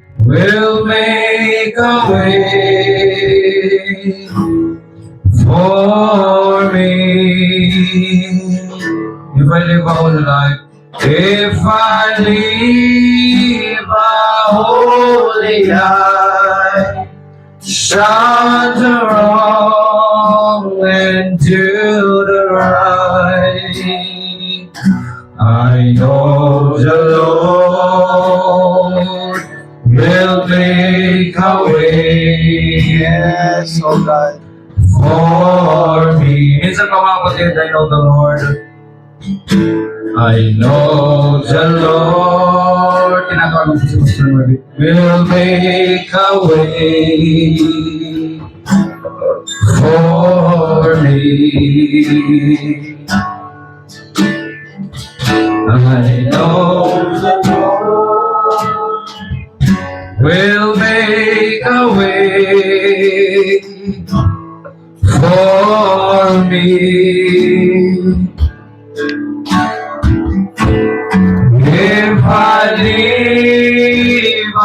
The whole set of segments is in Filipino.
will make a way for me. If I live a whole life, if I live a holy life, shun the wrong and do the right, I know the Lord will make a way. Yes, oh God. For me. Minsan pa mga kapatid, I know the Lord. I know the Lord. Tinatawag mo si Pastor Marvin. Will make a way for me. I know the Lord will make a way for me. If I live a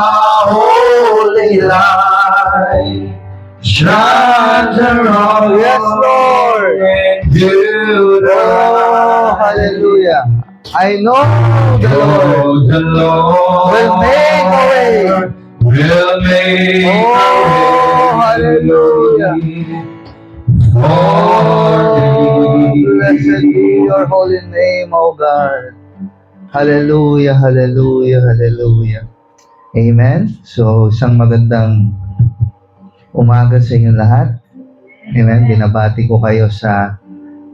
holy life, shun the wrong, Yes, Lord. and do the Oh, right. hallelujah. I know the Lord Oh, the Lord will make a way. Will make Oh, a way. hallelujah. For Oh, me. blessed be your holy name, O God. Hallelujah, hallelujah, hallelujah. Amen. So, isang magandang umaga sa inyong lahat. Amen. Binabati ko kayo sa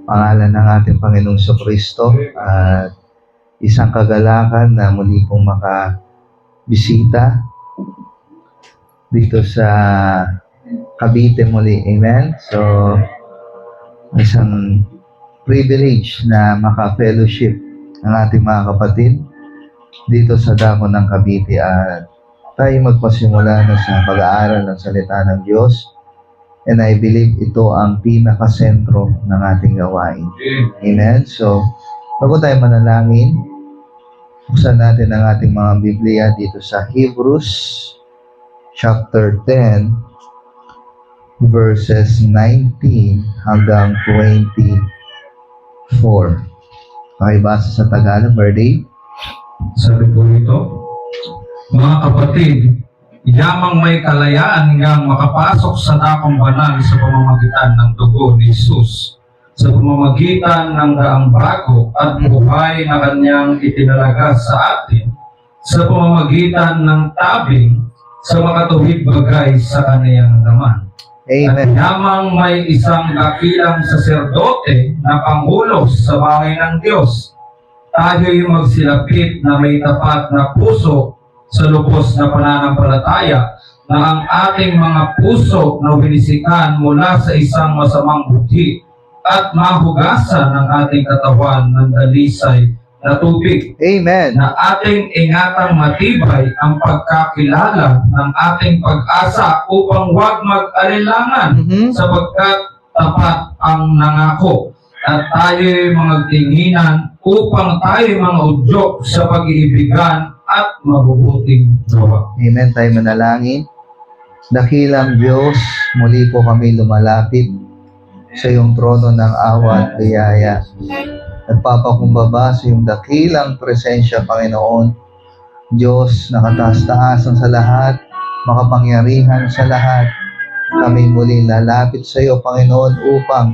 pangalan ng ating Panginoong Kristo at isang kagalakan na muli pong makabisita dito sa Cavite muli. Amen. So, isang privilege na maka-fellowship ang ating mga kapatid dito sa dako ng Cavite at tayo magpasimula na sa pag-aaral ng salita ng Diyos. And I believe ito ang pinakasentro ng ating gawain. Amen. So, bago tayo manalangin, buksan natin ang ating mga Biblia dito sa Hebrews chapter 10 verses 19 hanggang 24. Pakibasa sa Tagalog, birthday. Sabi po ito, mga kapatid, yamang may kalayaan ngang makapasok sa dakong banal sa pamamagitan ng dugo ni Jesus, sa pamamagitan ng daang bago at buhay na kanyang itinalaga sa atin, sa pamamagitan ng tabing sa makatuwid bagay sa kaniyang laman. At Amen. yamang may isang dakilang saserdote na pangulo sa bahay ng Diyos, tayo'y magsilapit na may tapat na puso sa lubos na pananampalataya na ang ating mga puso na binisikan mula sa isang masamang budhi at mahugasan ng ating katawan ng dalisay na tubig, Amen. na ating ingatang matibay ang pagkakilala ng ating pag-asa upang huwag mag-alilangan sapagkat tapat ang nangako at tayo'y mga tinginan upang tayo'y mga udyok sa pag-iibigan at mabubuting gawa. Amen. Tayo manalangin. Dakilang Diyos, muli po kami lumalapit sa iyong trono ng awa at biyaya. Nagpapakumbaba sa iyong dakilang presensya, Panginoon. Diyos, nakataas-taasan sa lahat, makapangyarihan sa lahat. Kami muli lalapit sa iyo, Panginoon, upang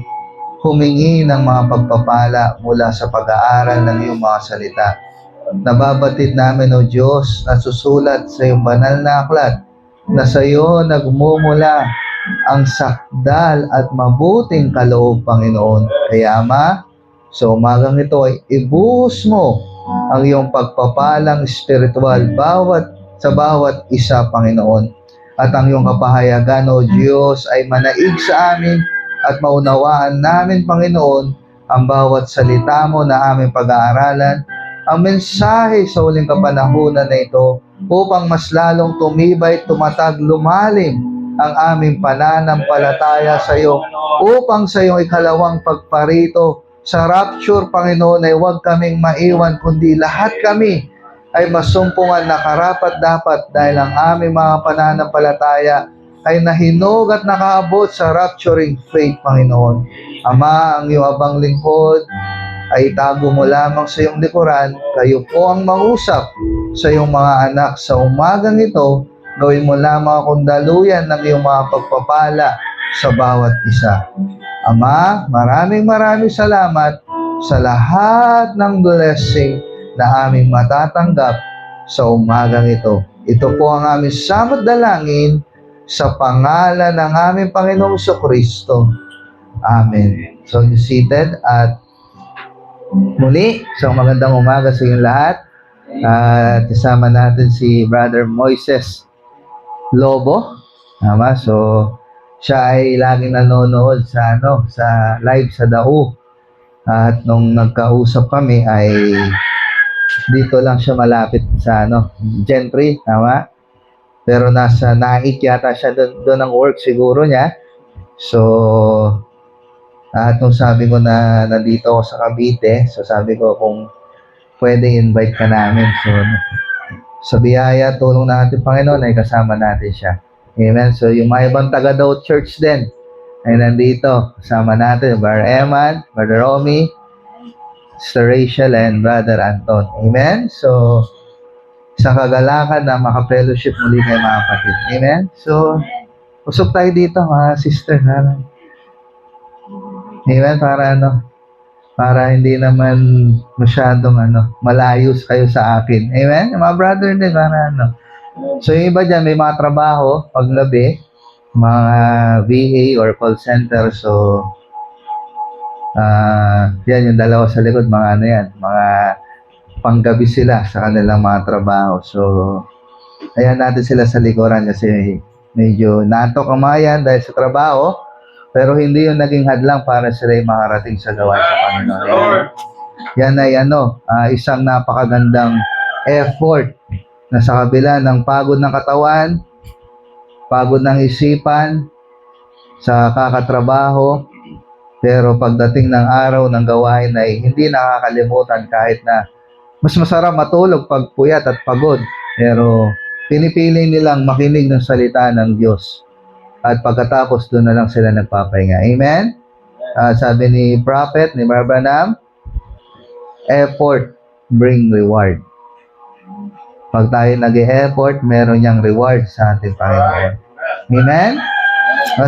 humingi ng mga pagpapala mula sa pag-aaral ng iyong mga salita. Nababatid namin, O Diyos, na susulat sa iyong banal na aklat na sa iyo nagmumula ang sakdal at mabuting kaloob, Panginoon. Kaya, Ama, sa umagang ito ay ibuhos mo ang iyong pagpapalang espiritual sa bawat isa, Panginoon. At ang iyong kapahayagan, O Diyos, ay manaig sa amin at maunawaan namin, Panginoon, ang bawat salita mo na aming pag-aaralan, ang mensahe sa huling kapanahunan na ito upang mas lalong tumibay, tumatag, lumalim ang aming pananampalataya sa iyo upang sa iyong ikalawang pagparito sa rapture, Panginoon, ay huwag kaming maiwan kundi lahat kami ay masumpungan na karapat-dapat dahil ang aming mga pananampalataya ay nahinog at nakaabot sa rapturing faith, Panginoon. Ama, ang iyong abang lingkod ay itago mo lamang sa iyong likuran. Kayo po ang mangusap sa iyong mga anak sa umagang ito. Gawin mo lamang akong daluyan ng iyong mga pagpapala sa bawat isa. Ama, maraming salamat sa lahat ng blessing na aming matatanggap sa umagang ito. Ito po ang aming samot dalangin sa pangalan ng aming Panginoong Kristo. Amen. So, you seated at muli, so magandang umaga sa inyong lahat. At isama natin si Brother Moises Lobo. Tama? So, siya ay laging nanonood sa sa live sa DAU. At nung nagkausap kami ay dito lang siya malapit sa Gentry, tama? Pero nasa Naik yata siya doon ang work siguro niya. So, at nung sabi ko na nandito ako sa Cavite, so sabi ko kung pwede invite ka namin. So, sa biyaya, tulong ng ating Panginoon ay kasama natin siya. Amen. So, yung mga ibang taga-Daw Church din ay nandito. Kasama natin, Brother Eman, Brother Romy, Sister Rachel, and Brother Anton. Amen. So, isang kagalakan na maka-fellowship muli kay mga kapatid. Amen. So, usok tayo dito, mga sister. Amen. Para hindi naman masyadong malayo kayo sa akin. Amen. Yung mga brother din, para So, yung iba dyan, may mga trabaho paggabi, mga VA or call center. So, yan yung dalawa sa likod, mga mga panggabi sila sa kanilang mga trabaho. So, ayan natin sila sa likuran kasi medyo natok ang mga yan dahil sa trabaho, pero hindi yung naging hadlang para sila yung makarating sa gawa sa Panginoon. Ayan. Yan ay isang napakagandang effort na sa kabila ng pagod ng katawan, pagod ng isipan, sa kakatrabaho, pero pagdating ng araw ng gawain ay hindi nakakalimutan kahit na mas masarap matulog pag puyat at pagod. Pero pinipili nilang makinig ng salita ng Diyos. At pagkatapos doon na lang sila nagpapahinga. Amen? Sabi ni Prophet, ni Brother Branham, effort bring reward. Pag tayo nag-e-effort, meron niyang reward sa ating Panginoon. Amen?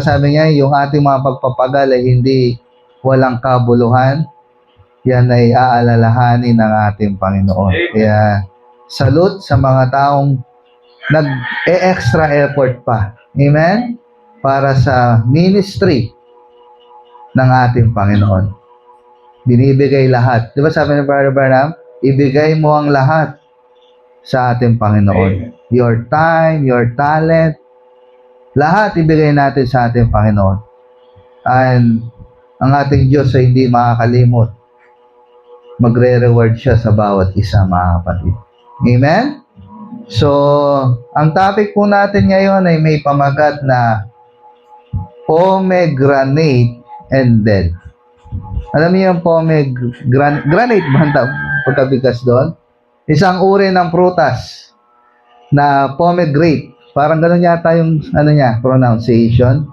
Sabi niya, yung ating mga pagpapagal ay hindi walang kabuluhan. Yan ay aalalahanin ng ating Panginoon. Kaya, salute sa mga taong nag-e-extra effort pa. Amen? Para sa ministry ng ating Panginoon. Binibigay lahat. Di ba sabi ni Brother Branham, ibigay mo ang lahat sa ating Panginoon. Your time, your talent, lahat ibigay natin sa ating Panginoon. And ang ating Diyos ay hindi makakalimot. Magre-reward siya sa bawat isa, mga kapatid. Amen? So, ang topic po natin ngayon ay may pamagat na pomegranate and bell. Alam niyo yung pomegranate ba ang pagkabigas doon? Isang uri ng prutas na pomegranate. Parang gano'n yata yung pronunciation.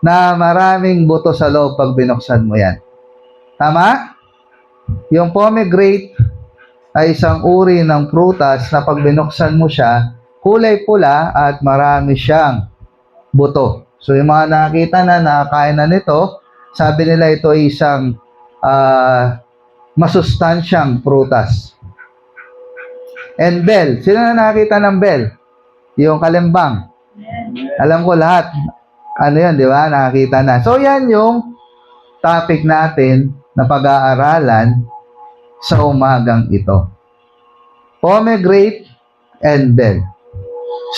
Na maraming buto sa loob pag binuksan mo yan. Tama? Yung pomegranate ay isang uri ng prutas na pag binuksan mo siya, kulay pula at marami siyang buto. So, yung mga nakakita na nakakain na nito, sabi nila ito ay isang masustansyang prutas. And bell. Sino na nakakita ng bell? Yung kalimbang. Alam ko lahat. Ano yan, di ba? Nakakita na. So, yan yung topic natin na pag-aaralan sa umagang ito. Pomegranate and bell.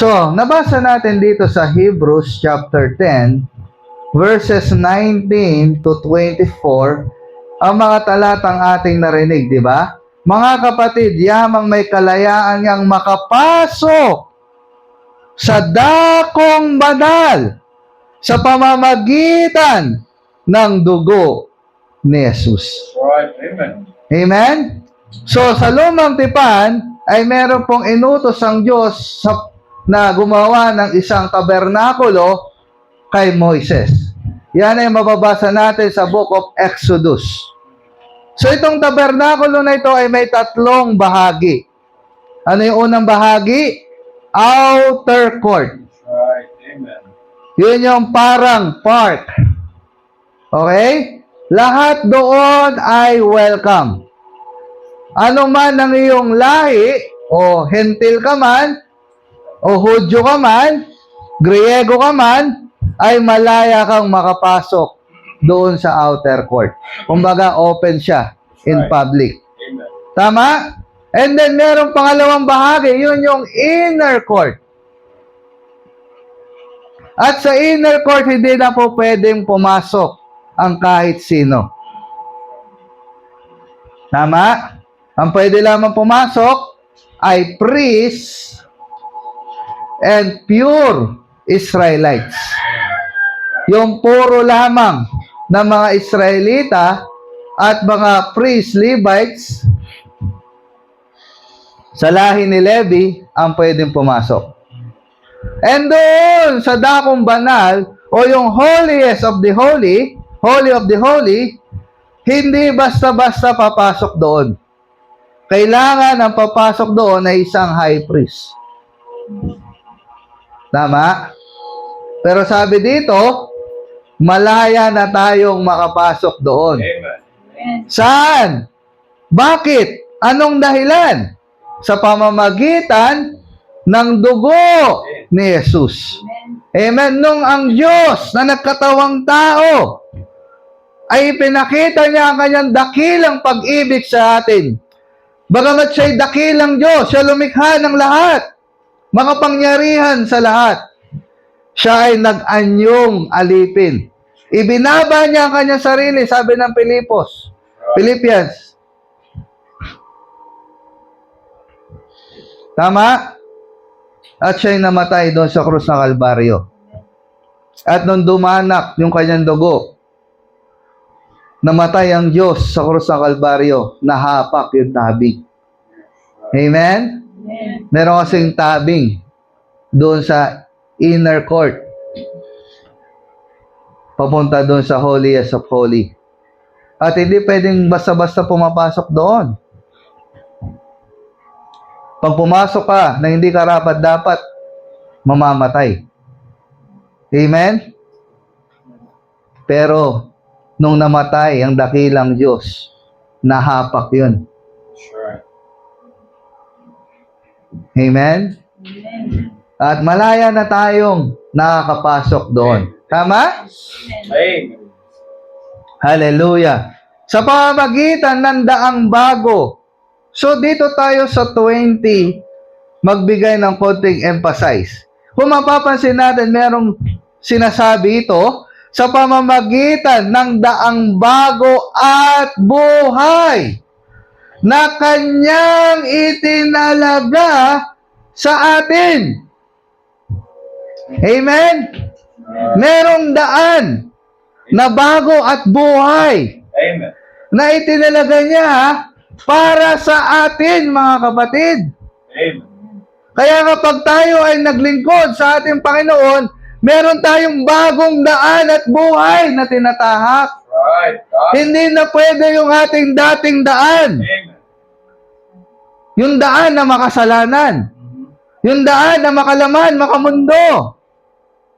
So, nabasa natin dito sa Hebrews chapter 10, verses 19 to 24, ang mga talatang ating narinig, di ba? Mga kapatid, yamang may kalayaan niyang makapasok sa dakong banal sa pamamagitan ng dugo ni Jesus. Right. Amen. Amen? So, sa lumang tipan, ay meron pong inutos ang Diyos na gumawa ng isang tabernakulo kay Moises. Yan ay mababasa natin sa Book of Exodus. So itong tabernakulo na ito ay may tatlong bahagi. Ano yung unang bahagi? Outer court. Right. Amen. Yun yung parang park. Okay? Lahat doon ay welcome. Ano man ang iyong lahi, o hentil ka man, o Hudyo ka man, Griego ka man, ay malaya kang makapasok doon sa outer court. Kumbaga, open siya in public. Amen. Tama? And then, merong pangalawang bahagi, yun yung inner court. At sa inner court, hindi na po pwedeng pumasok ang kahit sino. Tama? Ang pwede lamang pumasok ay priests and pure Israelites. Yung puro lamang ng mga Israelita at mga priests, Levites, sa lahi ni Levi, ang pwedeng pumasok. And doon, sa dakong banal, o yung holiest of the holy, holy of the holy, hindi basta-basta papasok doon. Kailangan ang papasok doon ay isang high priest. Tama? Pero sabi dito, malaya na tayong makapasok doon. Amen. Saan? Bakit? Anong dahilan? Sa pamamagitan ng dugo ni Jesus. Amen. Nung ang Diyos na nagkatawang tao ay pinakita niya ang kanyang dakilang pag-ibig sa atin. Bagamat siya'y dakilang Diyos, siya lumikha ng lahat, makapangyarihan sa lahat. Siya ay nag-anyong alipin. Ibinaba niya ang kanyang sarili, sabi ng Philippians. Tama? At siya'y namatay doon sa krus ng Kalbaryo. At nung dumanak yung kanyang dugo, namatay ang Diyos sa krus ng Kalbaryo, nahapak yung tabing. Amen? Meron kasing tabing doon sa inner court. Papunta doon sa holiest of holy. At hindi pwedeng basta-basta pumapasok doon. Pag pumasok ka na hindi karapat-dapat, mamamatay. Amen? Pero, nung namatay ang dakilang Diyos, nahapak yun. Sure. Amen? At malaya na tayong nakakapasok doon. Tama? Amen. Hallelujah. Sa pamamagitan ng daang bago. So, dito tayo sa 20, magbigay ng konting emphasize. Kung mapapansin natin, merong sinasabi ito, sa pamamagitan ng daang bago at buhay na kanyang itinalaga sa atin. Amen? Merong daan na bago at buhay Amen. na itinalaga niya para sa atin, mga kapatid. Amen. Kaya kapag tayo ay naglingkod sa ating Panginoon, meron tayong bagong daan at buhay na tinatahak. Right. God. Hindi na pwede yung ating dating daan. Amen. Yung daan na makasalanan. Yung daan na makalaman, makamundo.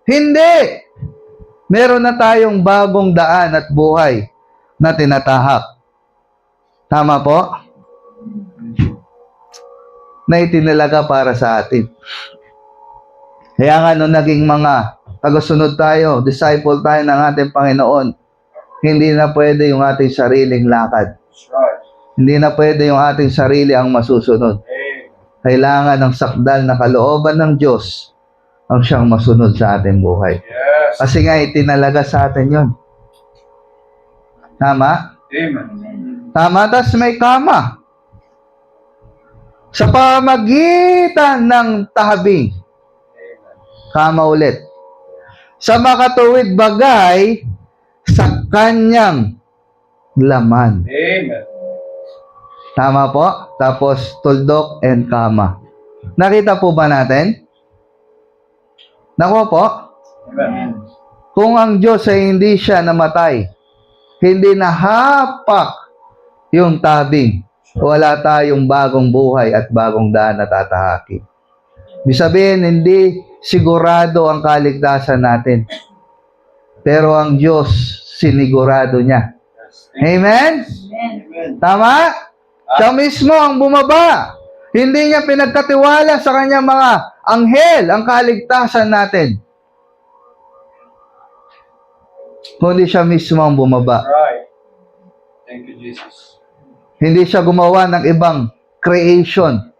Hindi. Meron na tayong bagong daan at buhay na tinatahak. Tama po? Na itinalaga para sa atin. Kaya nga nung naging mga tagasunod tayo, disciple tayo ng ating Panginoon, hindi na pwede yung ating sariling lakad. That's right. Hindi na pwede yung ating sarili ang masusunod. Amen. Kailangan ng sakdal na kalooban ng Diyos ang siyang masunod sa ating buhay. Yes. Kasi nga itinalaga sa atin yon. Tama? Amen. Tama, tas may kama. Sa pamagitan ng tahabing, kama ulit. Sa makatuwid bagay, sa kanyang laman. Amen. Tama po? Tapos, tuldok and kama. Nakita po ba natin? Nakuha po? Amen. Kung ang Diyos ay hindi siya namatay, hindi nahapak yung tabing, wala tayong bagong buhay at bagong daan na tatahakin. Ibig sabihin, hindi sigurado ang kaligtasan natin. Pero ang Diyos, sinigurado niya. Yes. Amen? Amen. Tama? Siya mismo ang bumaba. Hindi niya pinagkatiwala sa kanyang mga anghel ang kaligtasan natin. Kundi siya mismo ang bumaba. Right. Thank you, Jesus. Hindi siya gumawa ng ibang creation.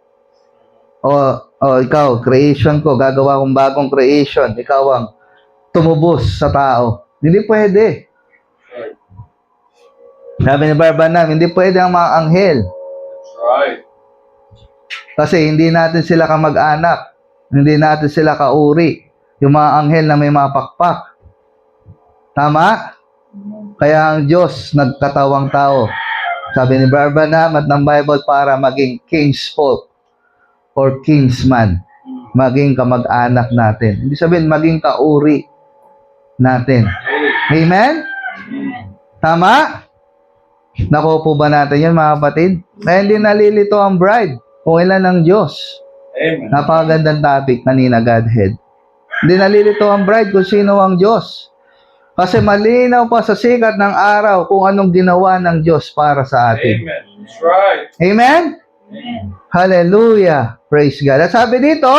O ikaw, creation ko, gagawa kong bagong creation. Ikaw ang tumubos sa tao. Hindi pwede. Right. Sabi ni Barbanam, hindi pwede ang mga anghel. That's right. Kasi hindi natin sila kamag-anak. Hindi natin sila kauri. Yung mga anghel na may mga pakpak. Tama? Kaya ang Diyos nagkatawang tao. Sabi ni Barbanam at ng Bible para maging king's folk or kingsman. Maging kamag-anak natin. Hindi sabihin maging kauri natin. Amen? Tama? Nakuha po ba natin yan mga kapatid? Kaya hindi nalilito ang bride kung ilan ang Diyos. Amen. Napakagandang topic kanina, Godhead. Hindi nalilito ang bride kung sino ang Diyos. Kasi malinaw pa sa sikat ng araw kung anong ginawa ng Diyos para sa atin. Amen. That's right. Amen? Hallelujah. Praise God. At sabi dito,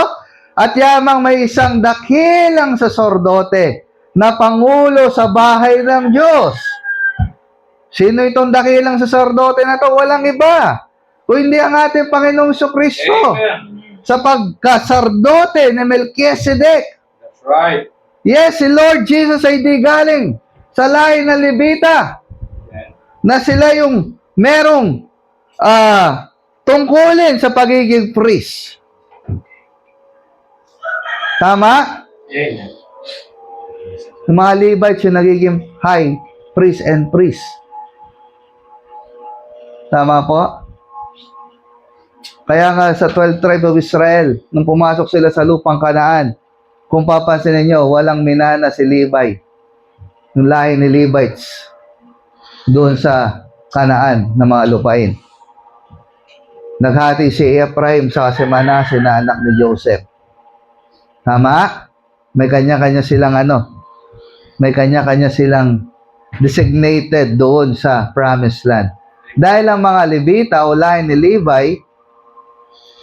at yamang may isang dakilang sasordote na pangulo sa bahay ng Diyos. Sino itong dakilang sasordote na to? Walang iba. Kung hindi ang ating Panginoong Kristo. Amen. Sa pagkasardote ni Melchizedek. That's right. Yes, si Lord Jesus ay di galing sa lahi ng Levita. Amen. Na sila yung merong tungkulin sa pagiging priest. Tama? Amen. Yung mga Levites yung nagiging high priest and priest. Tama po? Kaya nga sa 12 tribe of Israel, nung pumasok sila sa lupang Kanaan, kung papansin niyo, walang minana si Levi. Yung lahi ni Levites doon sa Kanaan na mga lupain. Naghati si Ephraim sa si Manasseh na anak ni Joseph. Tama? May kanya-kanya silang may kanya-kanya silang designated doon sa Promised Land. Dahil ang mga Levita o lahi ni Levi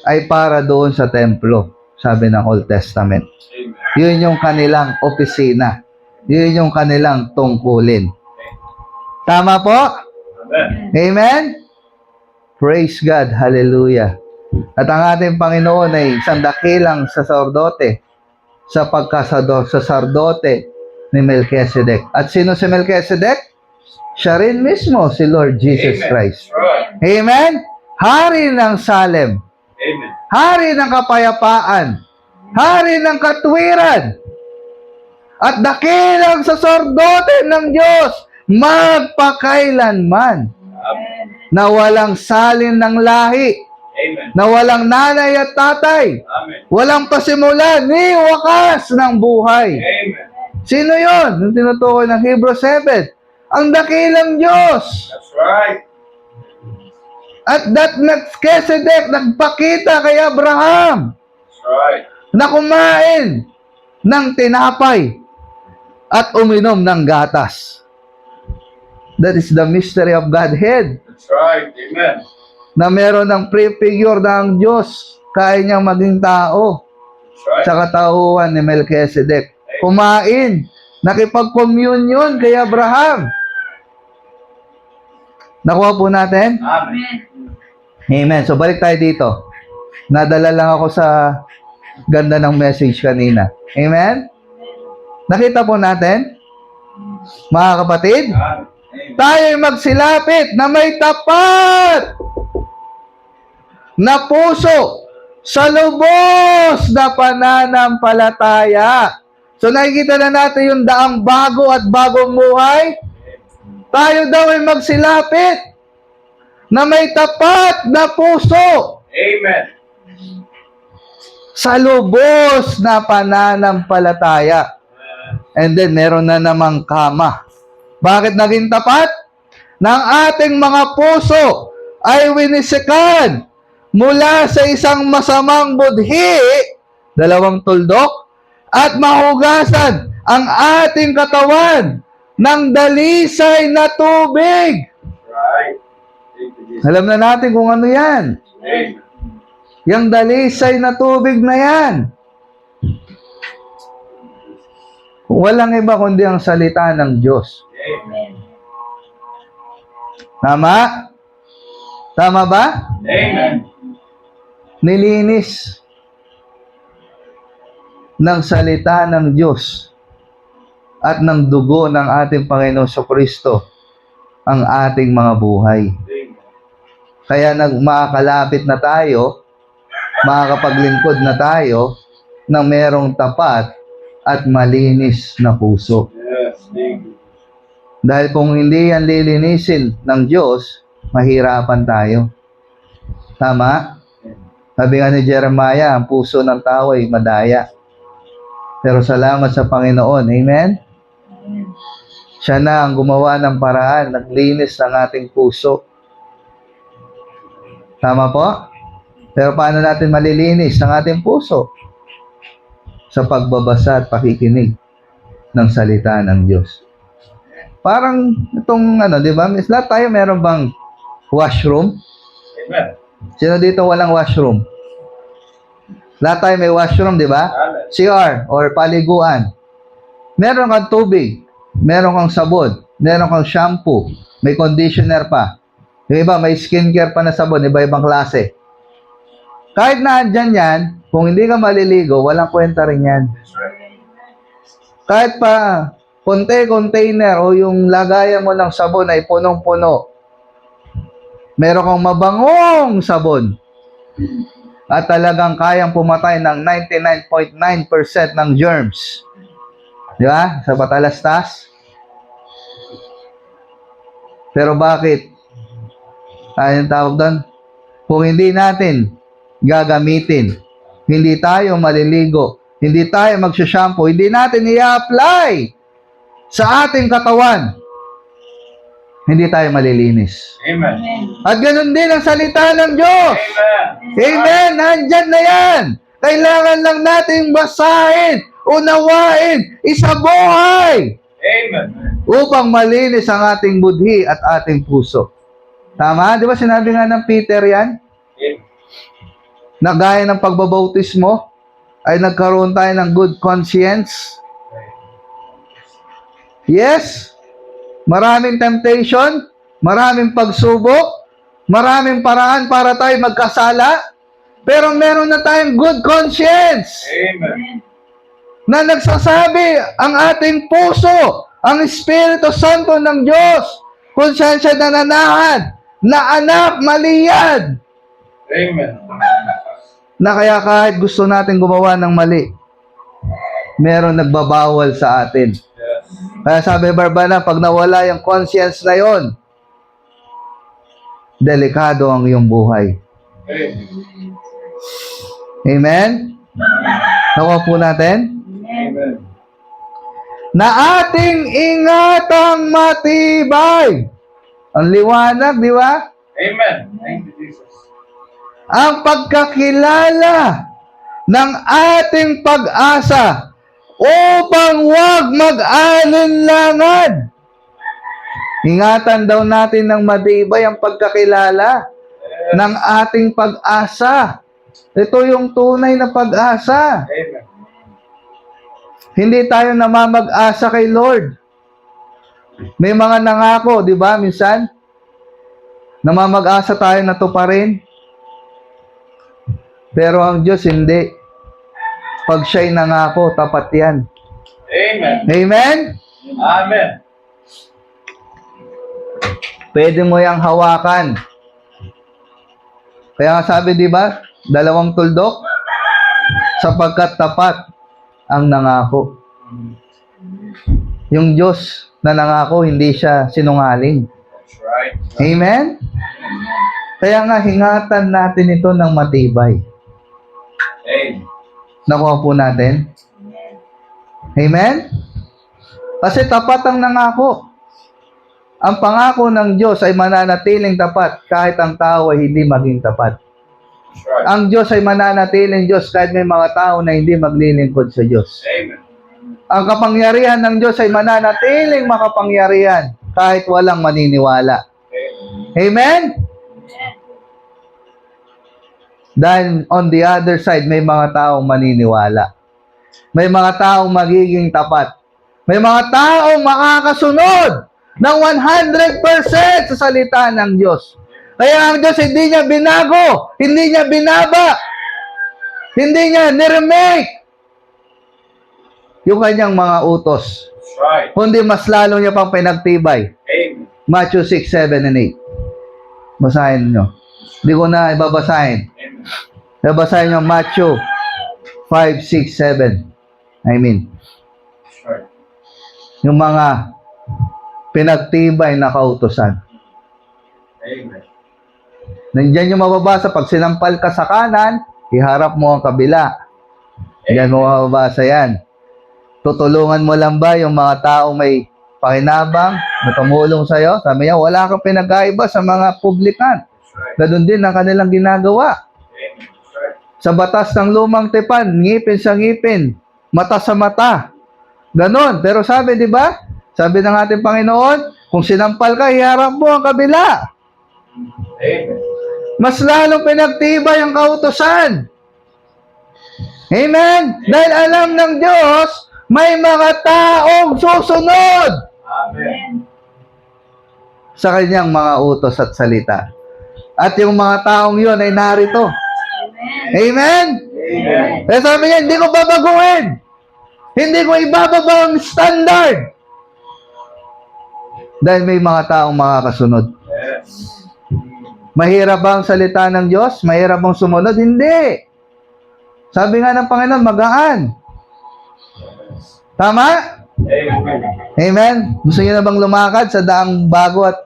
ay para doon sa templo, sabi ng Old Testament. Amen. Yun yung kanilang opisina. Yun yung kanilang tungkulin. Tama po? Amen. Amen? Praise God. Hallelujah. At ang ating Panginoon ay isang dakilang saserdote sa pagkasaserdote ni Melchizedek. At sino si Melchizedek? Siya rin mismo, si Lord Jesus Amen. Christ. That's right. Amen? Hari ng Salem. Amen. Hari ng kapayapaan. Hari ng katwiran. At dakilang saserdote ng Diyos magpakailanman. Amen. Na walang salin ng lahi. Amen. Na walang nanay at tatay. Amen. Walang pasimula ni wakas ng buhay. Amen. Sino yon? Yung tinutukoy ng Hebrews 7. Ang dakilang Diyos. That's right. At that Melchizedek nagpakita kay Abraham That's right. na kumain ng tinapay at uminom ng gatas. That is the mystery of Godhead. That's right. Amen. Na meron ng prefigure ng Diyos kaya niyang maging tao That's right. sa katauhan ni Melchizedek. Kumain, nakipag-communion kay Abraham. Nakuha po natin? Amen. Amen. So balik tayo dito. Nadala lang ako sa ganda ng message kanina. Amen? Nakita po natin? Mga kapatid, Amen. tayo'y magsilapit na may tapat na puso sa lubos na pananampalataya. So nakikita na natin yung daang bago at bagong buhay. Tayo daw ay magsilapit na may tapat na puso Amen. sa lubos na pananampalataya. And then, meron na namang kama. Bakit naging tapat? Ng ating mga puso ay winisikan mula sa isang masamang budhi, 2 tuldok, at mahugasan ang ating katawan ng dalisay na tubig. Right. Thank you, Jesus. Alam na natin kung ano yan. Amen. Yung dalisay na tubig na yan. Walang iba kundi ang salita ng Diyos. Amen. Tama? Tama ba? Amen. Nilinis ng salita ng Diyos at ng dugo ng ating Panginoon Kristo ang ating mga buhay. Amen. Kaya makakalapit na tayo, makakapaglingkod na tayo ng merong tapat at malinis na puso. Yes. Thank you. Dahil kung hindi yan lilinisin ng Diyos, mahirapan tayo. Tama? Sabi nga ni Jeremiah, ang puso ng tao ay madaya. Pero salamat sa Panginoon. Amen? Siya na ang gumawa ng paraan, naglinis ng ating puso. Tama po? Pero paano natin malilinis ang ating puso? Sa pagbabasa at pakikinig ng salita ng Diyos. Parang itong di ba? Lahat tayo meron bang washroom? Amen. Sino dito walang washroom? Lahat tayo may washroom, di ba? Amen. CR or paliguan. Meron kang tubig, meron kang sabon, meron kang shampoo, may conditioner pa. Yung iba, may skincare pa na sabon, iba-ibang klase. Kahit na andyan yan, kung hindi ka maliligo, walang kwenta rin yan. That's right. Kahit pa container o yung lagayan mo ng sabon ay punong-puno. Meron kang mabangong sabon. At talagang kayang pumatay ng 99.9% ng germs. Di ba? Sa patalastas. Pero bakit? Ayun tawag doon. Kung hindi natin gagamitin, hindi tayo maliligo, hindi tayo magsha-shampoo, hindi natin i-apply sa ating katawan, hindi tayo malilinis. Amen. At ganun din ang salita ng Diyos. Amen. Amen! Nandyan na yan! Kailangan lang nating basahin, unawain, isabuhay Amen. upang malinis ang ating budhi at ating puso. Tama? Di ba sinabi nga ng Peter yan? Amen. Na gaya ng pagbabautismo, ay nagkaroon tayo ng good conscience. Yes, maraming temptation, maraming pagsubok, maraming paraan para tayo magkasala, pero meron na tayong good conscience Amen. na nagsasabi ang ating puso, ang Espiritu Santo ng Diyos, kung saan siya nananahan, na anak maliyad, Amen. na kaya kahit gusto natin gumawa ng mali, meron nagbabawal sa atin. Yes. Kaya sabi Barbana, pag nawala yung conscience na yon, delikado ang iyong buhay. Amen. Amen? Nakuha po natin? Amen. Na ating ingatang matibay. Ang liwanag, di ba? Amen. Thank you, Jesus. Ang pagkakilala ng ating pag-asa upang huwag mag-alinlangan. Ingatan daw natin ng matibay ang pagkakilala ng ating pag-asa. Ito yung tunay na pag-asa. Amen. Hindi tayo namamag-asa kay Lord. May mga nangako, di ba, minsan? Namamag-asa tayo na tuparin. Pero ang Diyos hindi. Pag siya'y nangako, tapat yan. Amen. Amen? Amen. Pwede mo yang hawakan. Kaya nga sabi, di ba, 2 tuldok, sapagkat tapat ang nangako. Yung Diyos na nangako, hindi siya sinungaling. That's right. Amen? Kaya nga, hingatan natin ito ng matibay. Amen. Nakuha po natin? Amen? Kasi tapat ang nangako. Ang pangako ng Diyos ay mananatiling tapat kahit ang tao ay hindi maging tapat. That's right. Ang Diyos ay mananatiling Diyos kahit may mga tao na hindi maglilingkod sa Diyos. Amen. Ang kapangyarihan ng Diyos ay mananatiling makapangyarihan kahit walang maniniwala. Amen. Amen? Dahil on the other side, may mga taong maniniwala. May mga taong magiging tapat. May mga taong makakasunod ng 100% sa salita ng Diyos. Kaya ang Diyos hindi niya binago, hindi niya binaba, hindi niya niremake yung kanyang mga utos. That's right. Kundi mas lalo niya pang pinagtibay. Amen. Matthew 6, 7, and 8. Basahin nyo. Hindi ko na ibabasahin. Amen. Babasahin nyo Matthew 5, 6, 7. That's right. Yung mga pinagtibay na kautusan. Amen. Nandiyan yung mababasa, pag sinampal ka sa kanan, iharap mo ang kabila. Diyan mo mababasa yan. Tutulungan mo lang ba yung mga taong may pakinabang na tumulong sa'yo? Sabi niya, wala kang pinagkaiba sa mga publikan. That's right. Ganun din ang kanilang ginagawa. Amen. That's right. Sa batas ng lumang tipan, ngipin sa ngipin, mata sa mata. Ganon. Pero sabi, di ba? Sabi ng ating Panginoon, kung sinampal ka, iharap mo ang kabila. Amen. Mas lalong pinagtibay ang kautusan. Amen? Dahil alam ng Diyos, may mga taong susunod Amen. sa kanyang mga utos at salita. At yung mga taong yun ay narito. Amen? Amen. Kaya sabi niya, hindi ko babaguhin. Hindi ko ibababa ang standard. Dahil may mga taong makakasunod. Yes. Mahirap ba ang salita ng Diyos? Mahirap bang sumunod? Hindi. Sabi nga ng Panginoon, magaan. Tama? Amen. Amen? Gusto niyo na bang lumakad sa daang bago at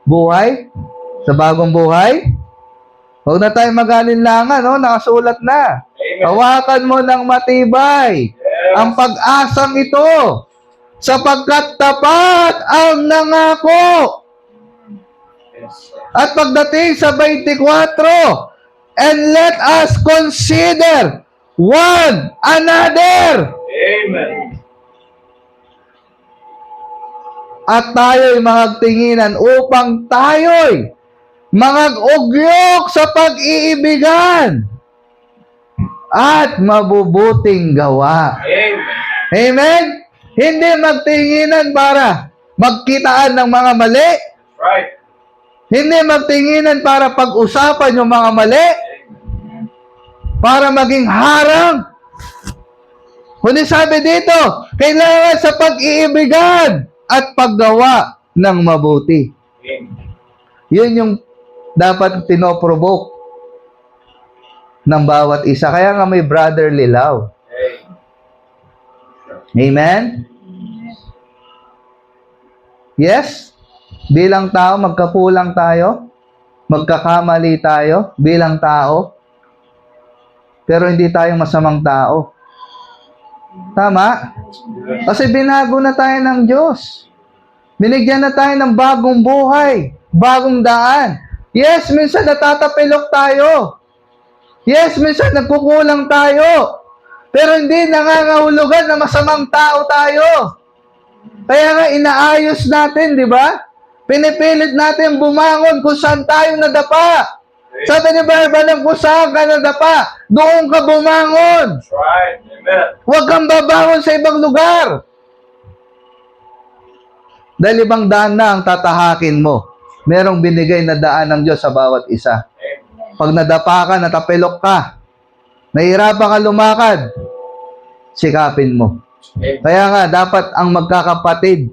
buhay? Sa bagong buhay? Huwag na tayo mag-alinlangan, no? Nakasulat na. Amen. Hawakan mo ng matibay Yes. ang pag-asang ito sapagkat tapat ang nangako. Yes. At pagdating sa 24, and let us consider one another. Amen. At tayo'y magtinginan upang tayo'y mangag-ugyok sa pag-iibigan at mabubuting gawa. Amen. Amen? Hindi magtinginan para magkitaan ng mga mali. Right. Hindi magtinginan para pag-usapan yung mga mali. Para maging harang. Kundi sabi dito, kailangan sa pag-iibigan at paggawa ng mabuti. Amen. Yun yung dapat tinoprovoke ng bawat isa. Kaya nga may brotherly love. Amen? Yes? Bilang tao, magkakulang tayo. Magkakamali tayo bilang tao. Pero hindi tayo masamang tao. Tama? Kasi binago na tayo ng Diyos. Binigyan na tayo ng bagong buhay, bagong daan. Yes, minsan natatapilok tayo. Yes, minsan nagkukulang tayo. Pero hindi nangangahulugan na masamang tao tayo. Kaya nga inaayos natin, di ba? Pinipilit natin bumangon kung saan tayo nadapa. Sabi ni Barbanang, kung saan ka nadapa, doon ka bumangon. That's right. Amen. Huwag kang babangon sa ibang lugar. Dahil ibang daan na ang tatahakin mo. Merong binigay na daan ng Diyos sa bawat isa. Amen. Pag nadapa ka, natapilok ka, nahihirapan ka lumakad, sikapin mo. Amen. Kaya nga, dapat ang magkakapatid,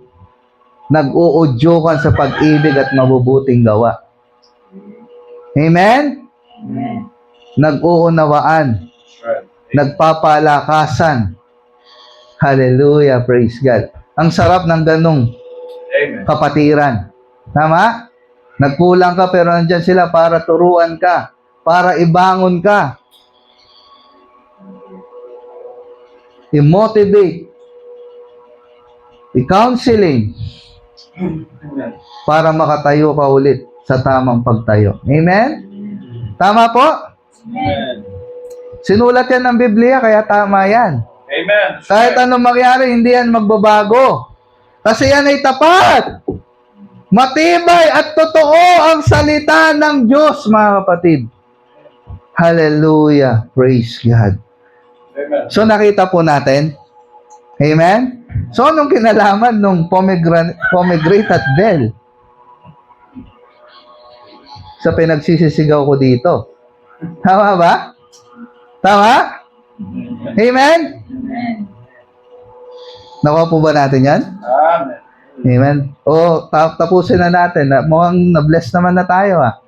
nag-uudyokan sa pag-ibig at mabubuting gawa. Amen? Nag-uunawaan, That's right. nagpapalakasan. Hallelujah, praise God. Ang sarap ng ganong Amen. kapatiran. Tama? Nagkulang ka pero nandyan sila para turuan ka, para ibangon ka. I-motivate, i-counseling, Amen. para makatayo ka ulit sa tamang pagtayo. Amen? Tama po? Amen. Sinulat yan ng Biblia, kaya tama yan. Amen. Kahit anong mangyari, hindi yan magbabago. Kasi yan ay tapat. Matibay at totoo ang salita ng Diyos, mga kapatid. Hallelujah. Praise God. Amen. So, nakita po natin. Amen? So, anong kinalaman nung pomegranate at bell? Sa pinagsisisigaw ko dito. Tama ba? Tama? Amen? Nakuha po ba natin yan? Amen. Amen? O, tapusin na natin. Mukhang na-bless naman na tayo, ah.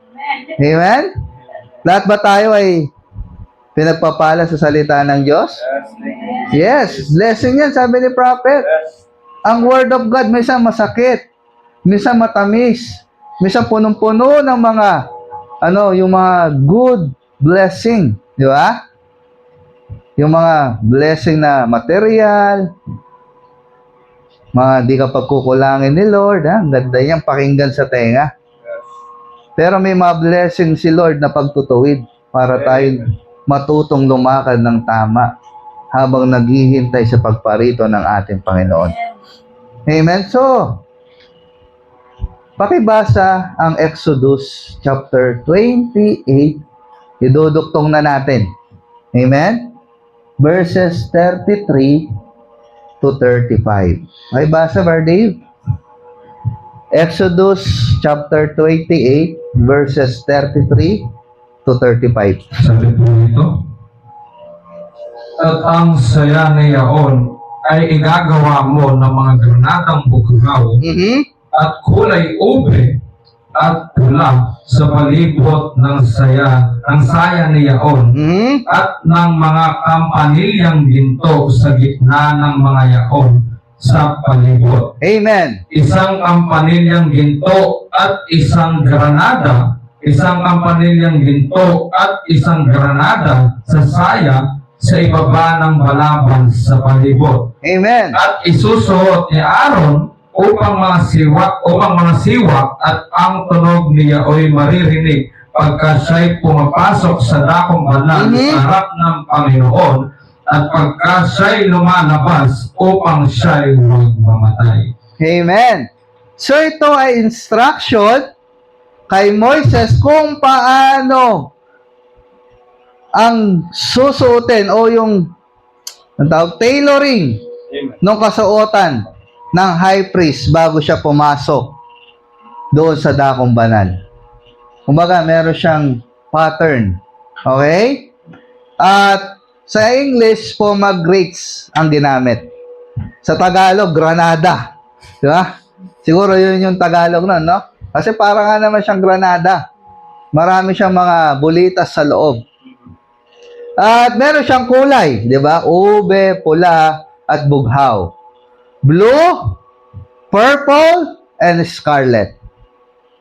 Amen? Lahat ba tayo ay pinagpapala sa salita ng Diyos? Yes. Yes, blessing yan, sabi ni Prophet. Yes. Ang Word of God, minsan masakit, minsan matamis, minsan punong-puno ng mga, yung mga good blessing. Di ba? Yung mga blessing na material, mga di ka pagkukulangin ni Lord, ha? Ang ganda yan, pakinggan sa tenga. Yes. Pero may mga blessing si Lord na pagtutuwid para tayo matutong lumakad ng tama habang naghihintay sa pagparito ng ating Panginoon. Amen? So, pakibasa ang Exodus chapter 28. Iduduktong na natin. Amen? Verses 33 to 35. Pakibasa, Brother Dave. Exodus chapter 28, verses 33 to 35. Sabi po ito, at ang saya ni Yaon ay igagawa mo ng mga granadang bughaw at kulay ube at pula sa palibot ng saya ni Yaon at ng mga kampanilyang ginto sa gitna ng mga yaon sa palibot. Amen. Isang kampanilyang ginto at isang granada, isang kampanilyang ginto at isang granada sa saya sa ibaba ng balaban sa palibot. Amen. At isusuot ni Aaron upang mga siwak at ang tunog niya ay maririnig pagka siya'y pumapasok sa dakong banal sa harap ng Panginoon at pagka siya'y lumalabas upang siya'y huwag mamatay. Amen. So ito ay instruction kay Moises kung paano ang susuotin o yung tailoring Amen. ng kasuotan ng high priest bago siya pumasok doon sa dakong banal. Kumbaga, meron siyang pattern. Okay? At sa English, pomegranates ang ginamit. Sa Tagalog, granada. Di ba? Siguro yun yung Tagalog nun, no? Kasi parang nga naman siyang granada. Marami siyang mga bulitas sa loob. At meron siyang kulay, di ba? Ube, pula, at bughaw. Blue, purple, and scarlet.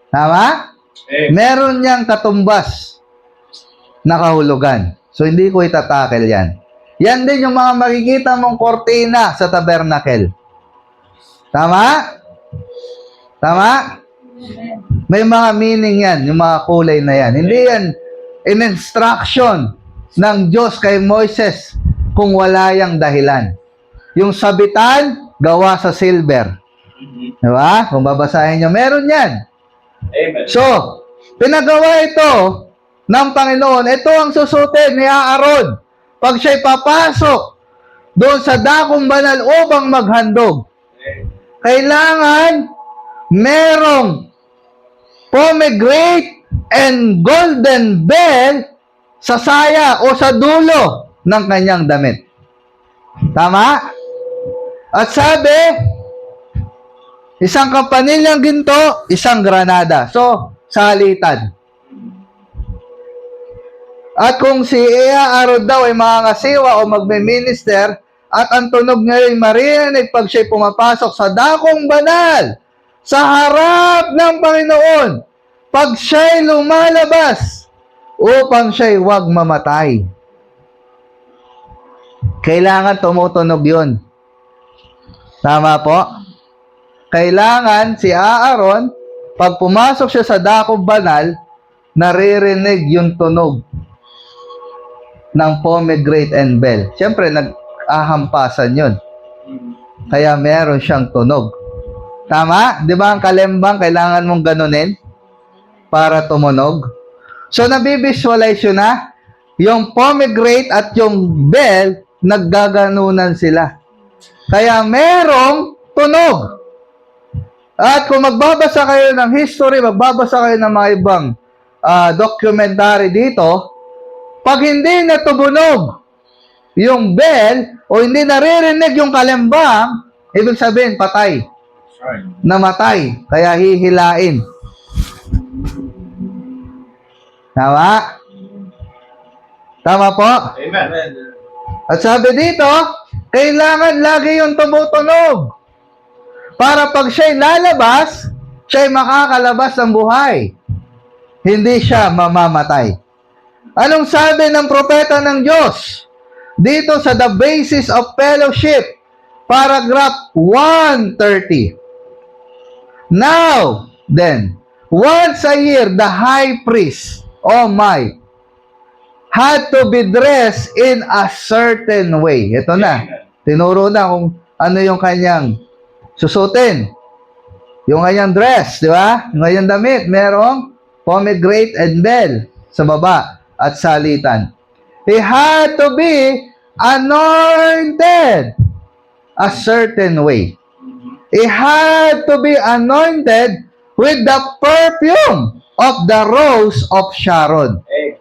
Tama? Amen. Meron niyang katumbas na kahulugan. So, hindi ko itatakel yan. Yan din yung mga makikita mong kortina sa tabernacle. Tama? Tama? May mga meaning yan, yung mga kulay na yan. Hindi yan in instruction ng Diyos kay Moises kung wala yang dahilan. Yung sabitan, gawa sa silver. Diba? Kung babasahin nyo, meron yan. Amen. So, pinagawa ito ng Panginoon. Ito ang susutin ni Aaron pag siya'y papasok doon sa dakong banal upang maghandog. Kailangan merong pomegranate and golden bell sa saya o sa dulo ng kanyang damit. Tama? At sabi, isang kampanilyang ginto, isang granada. So, salitan. At kung si Aaron daw ay makakasiwa o magme-minister, at ang tunog niya ay marinig pag siya'y pumapasok sa dakong banal, sa harap ng Panginoon, pag siya'y lumalabas upang siya'y huwag mamatay. Kailangan tumutunog yun. Tama po? Kailangan si Aaron, pag pumasok siya sa dakong banal, naririnig yung tunog ng pomegranate and bell. Siyempre, nag-ahampasan yun. Kaya meron siyang tunog. Tama? Di ba ang kalembang kailangan mong ganunin para tumunog? So, nabivisualize yun na yung pomegranate at yung bell, naggaganunan sila. Kaya merong tunog. At kung magbabasa kayo ng history, magbabasa kayo ng mga ibang documentary dito, pag hindi natumunog yung bell o hindi naririnig yung kalembang, ibig sabihin, patay. That's right. Namatay. Kaya hihilain. Tama? Tama po? Amen. At sabi dito, kailangan lagi yung tumutunog. Para pag siya'y lalabas, siya'y makakalabas ng buhay. Hindi siya mamamatay. Anong sabi ng propeta ng Diyos? Dito sa The Basis of Fellowship, paragraph 130. Now, then, once a year, the high priest, had to be dressed in a certain way. Ito na. Tinuro na kung ano yung kanyang susutin. Yung kanyang dress, di ba? Yung kanyang damit, merong pomegranate and bell sa baba at salitan. He had to be anointed a certain way. He had to be anointed with the perfume of the rose of Sharon. Amen.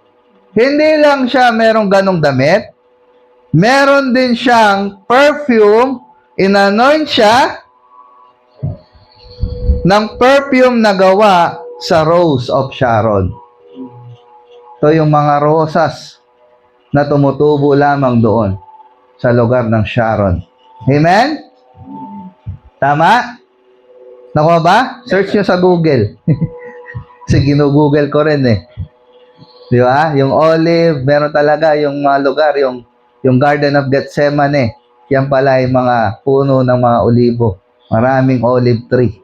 Hindi lang siya merong ganong damit, meron din siyang perfume, inanoint siya ng perfume na gawa sa rose of Sharon. Ito yung mga rosas na tumutubo lamang doon sa lugar ng Sharon. Amen? Tama? Nakuha ba? Search nyo sa Google. Kasi ginugoogle ko rin eh. Di ba? Yung olive, meron talaga yung mga lugar, yung Garden of Gethsemane. Yan pala yung mga puno ng mga olibo. Maraming olive tree.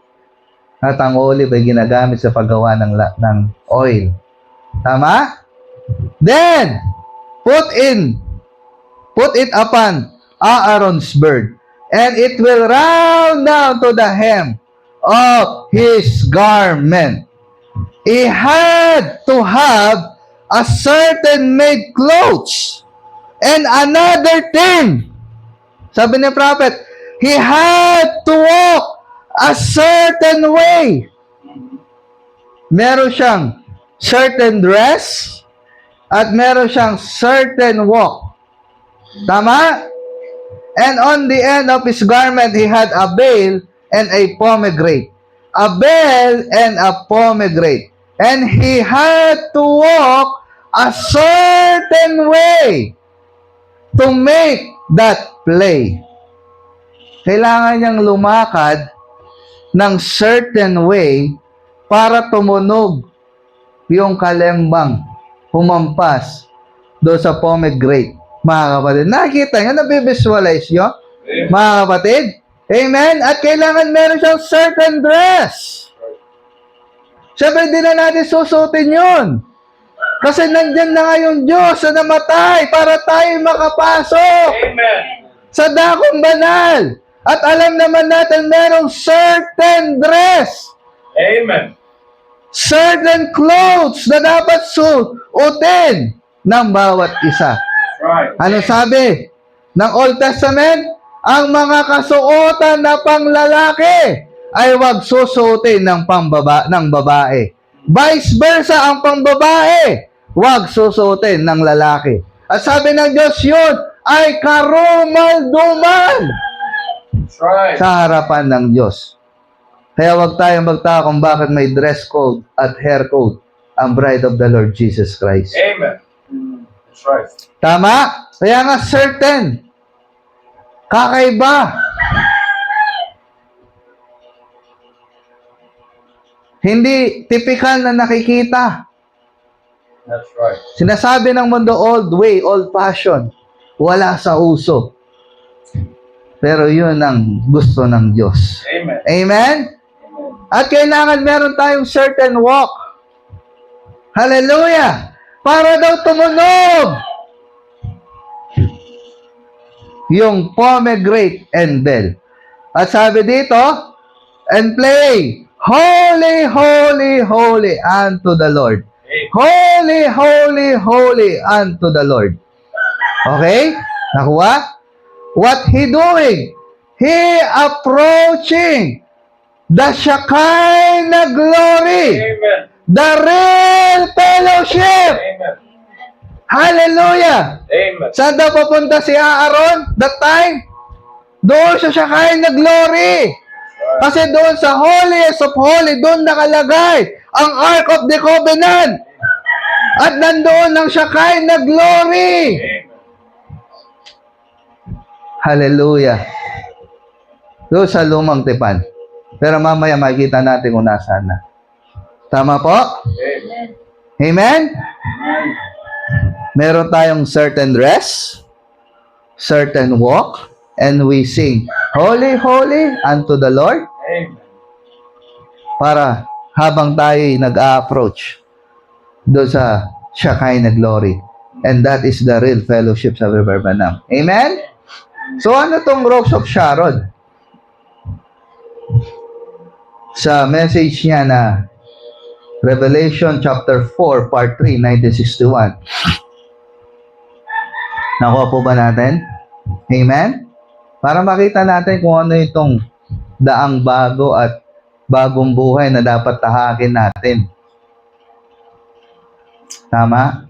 At ang olive ay ginagamit sa paggawa ng oil. Tama? Then, put it upon Aaron's beard, and it will round down to the hem of his garment. He had to have a certain made clothes. And another thing, sabi ni prophet, he had to walk a certain way. Meron siyang certain dress at meron siyang certain walk. Tama? And on the end of his garment, he had a veil and a pomegranate. A veil and a pomegranate. And he had to walk a certain way to make that play. Kailangan niyang lumakad ng certain way para tumunog yung kalembang humampas doon sa pomegranate. Mga kapatid, nakikita nyo, nabivisualize nyo? Mga kapatid, amen? At kailangan meron siyang certain dress. Siyempre, hindi na natin susutin yun. Kasi nandyan na nga yung Diyos na namatay para tayo makapasok Amen. sa dakong banal. At alam naman natin merong certain dress, Amen. certain clothes na dapat suotin ng bawat isa. Right. Ano sabi ng Old Testament? Ang mga kasuotan na panglalaki ay wag susuotin ng babae. Vice versa, ang pangbabae, wag susuotin ng lalaki. At sabi ng Diyos, yun ay karumal-dumal That's right. sa harapan ng Diyos. Kaya wag tayong magtaka kung bakit may dress code at hair code ang bride of the Lord Jesus Christ. Amen. That's right. Tama? Kaya nga certain. Kakaiba. Hindi typical na nakikita. That's right. Sinasabi ng mundo, old way, old fashion. Wala sa uso. Pero yun ang gusto ng Diyos. Amen. Amen? At kailangan meron tayong certain walk. Hallelujah! Para daw tumunog yung pomegranate and bell. At sabi dito, and play, holy, holy, holy unto the Lord. Holy, holy, holy unto the Lord. Okay? Nakuha? What he doing? He approaching the Shekinah glory. Amen. The real fellowship. Amen. Hallelujah. Amen. Saan daw papunta si Aaron that time? Doon sa Shekinah glory. Kasi doon sa holiest of holy, doon nakalagay ang Ark of the Covenant. At nandoon ang Shekinah glory. Amen. Hallelujah. Doon sa lumang tipan. Pero mamaya makikita natin kung nasaan na. Tama po? Amen. Amen? Meron tayong certain rest, certain walk, and we sing, Holy, holy unto the Lord. Amen. Para habang tayo nag-a-approach doon sa Shekinah glory. And that is the real fellowship sa River Banam. Amen? So ano tong Rose of Sharon? Sa message niya na Revelation chapter 4, part 3, 1961. Nakuha po ba natin? Amen? Para makita natin kung ano itong daang bago at bagong buhay na dapat tahakin natin. Tama?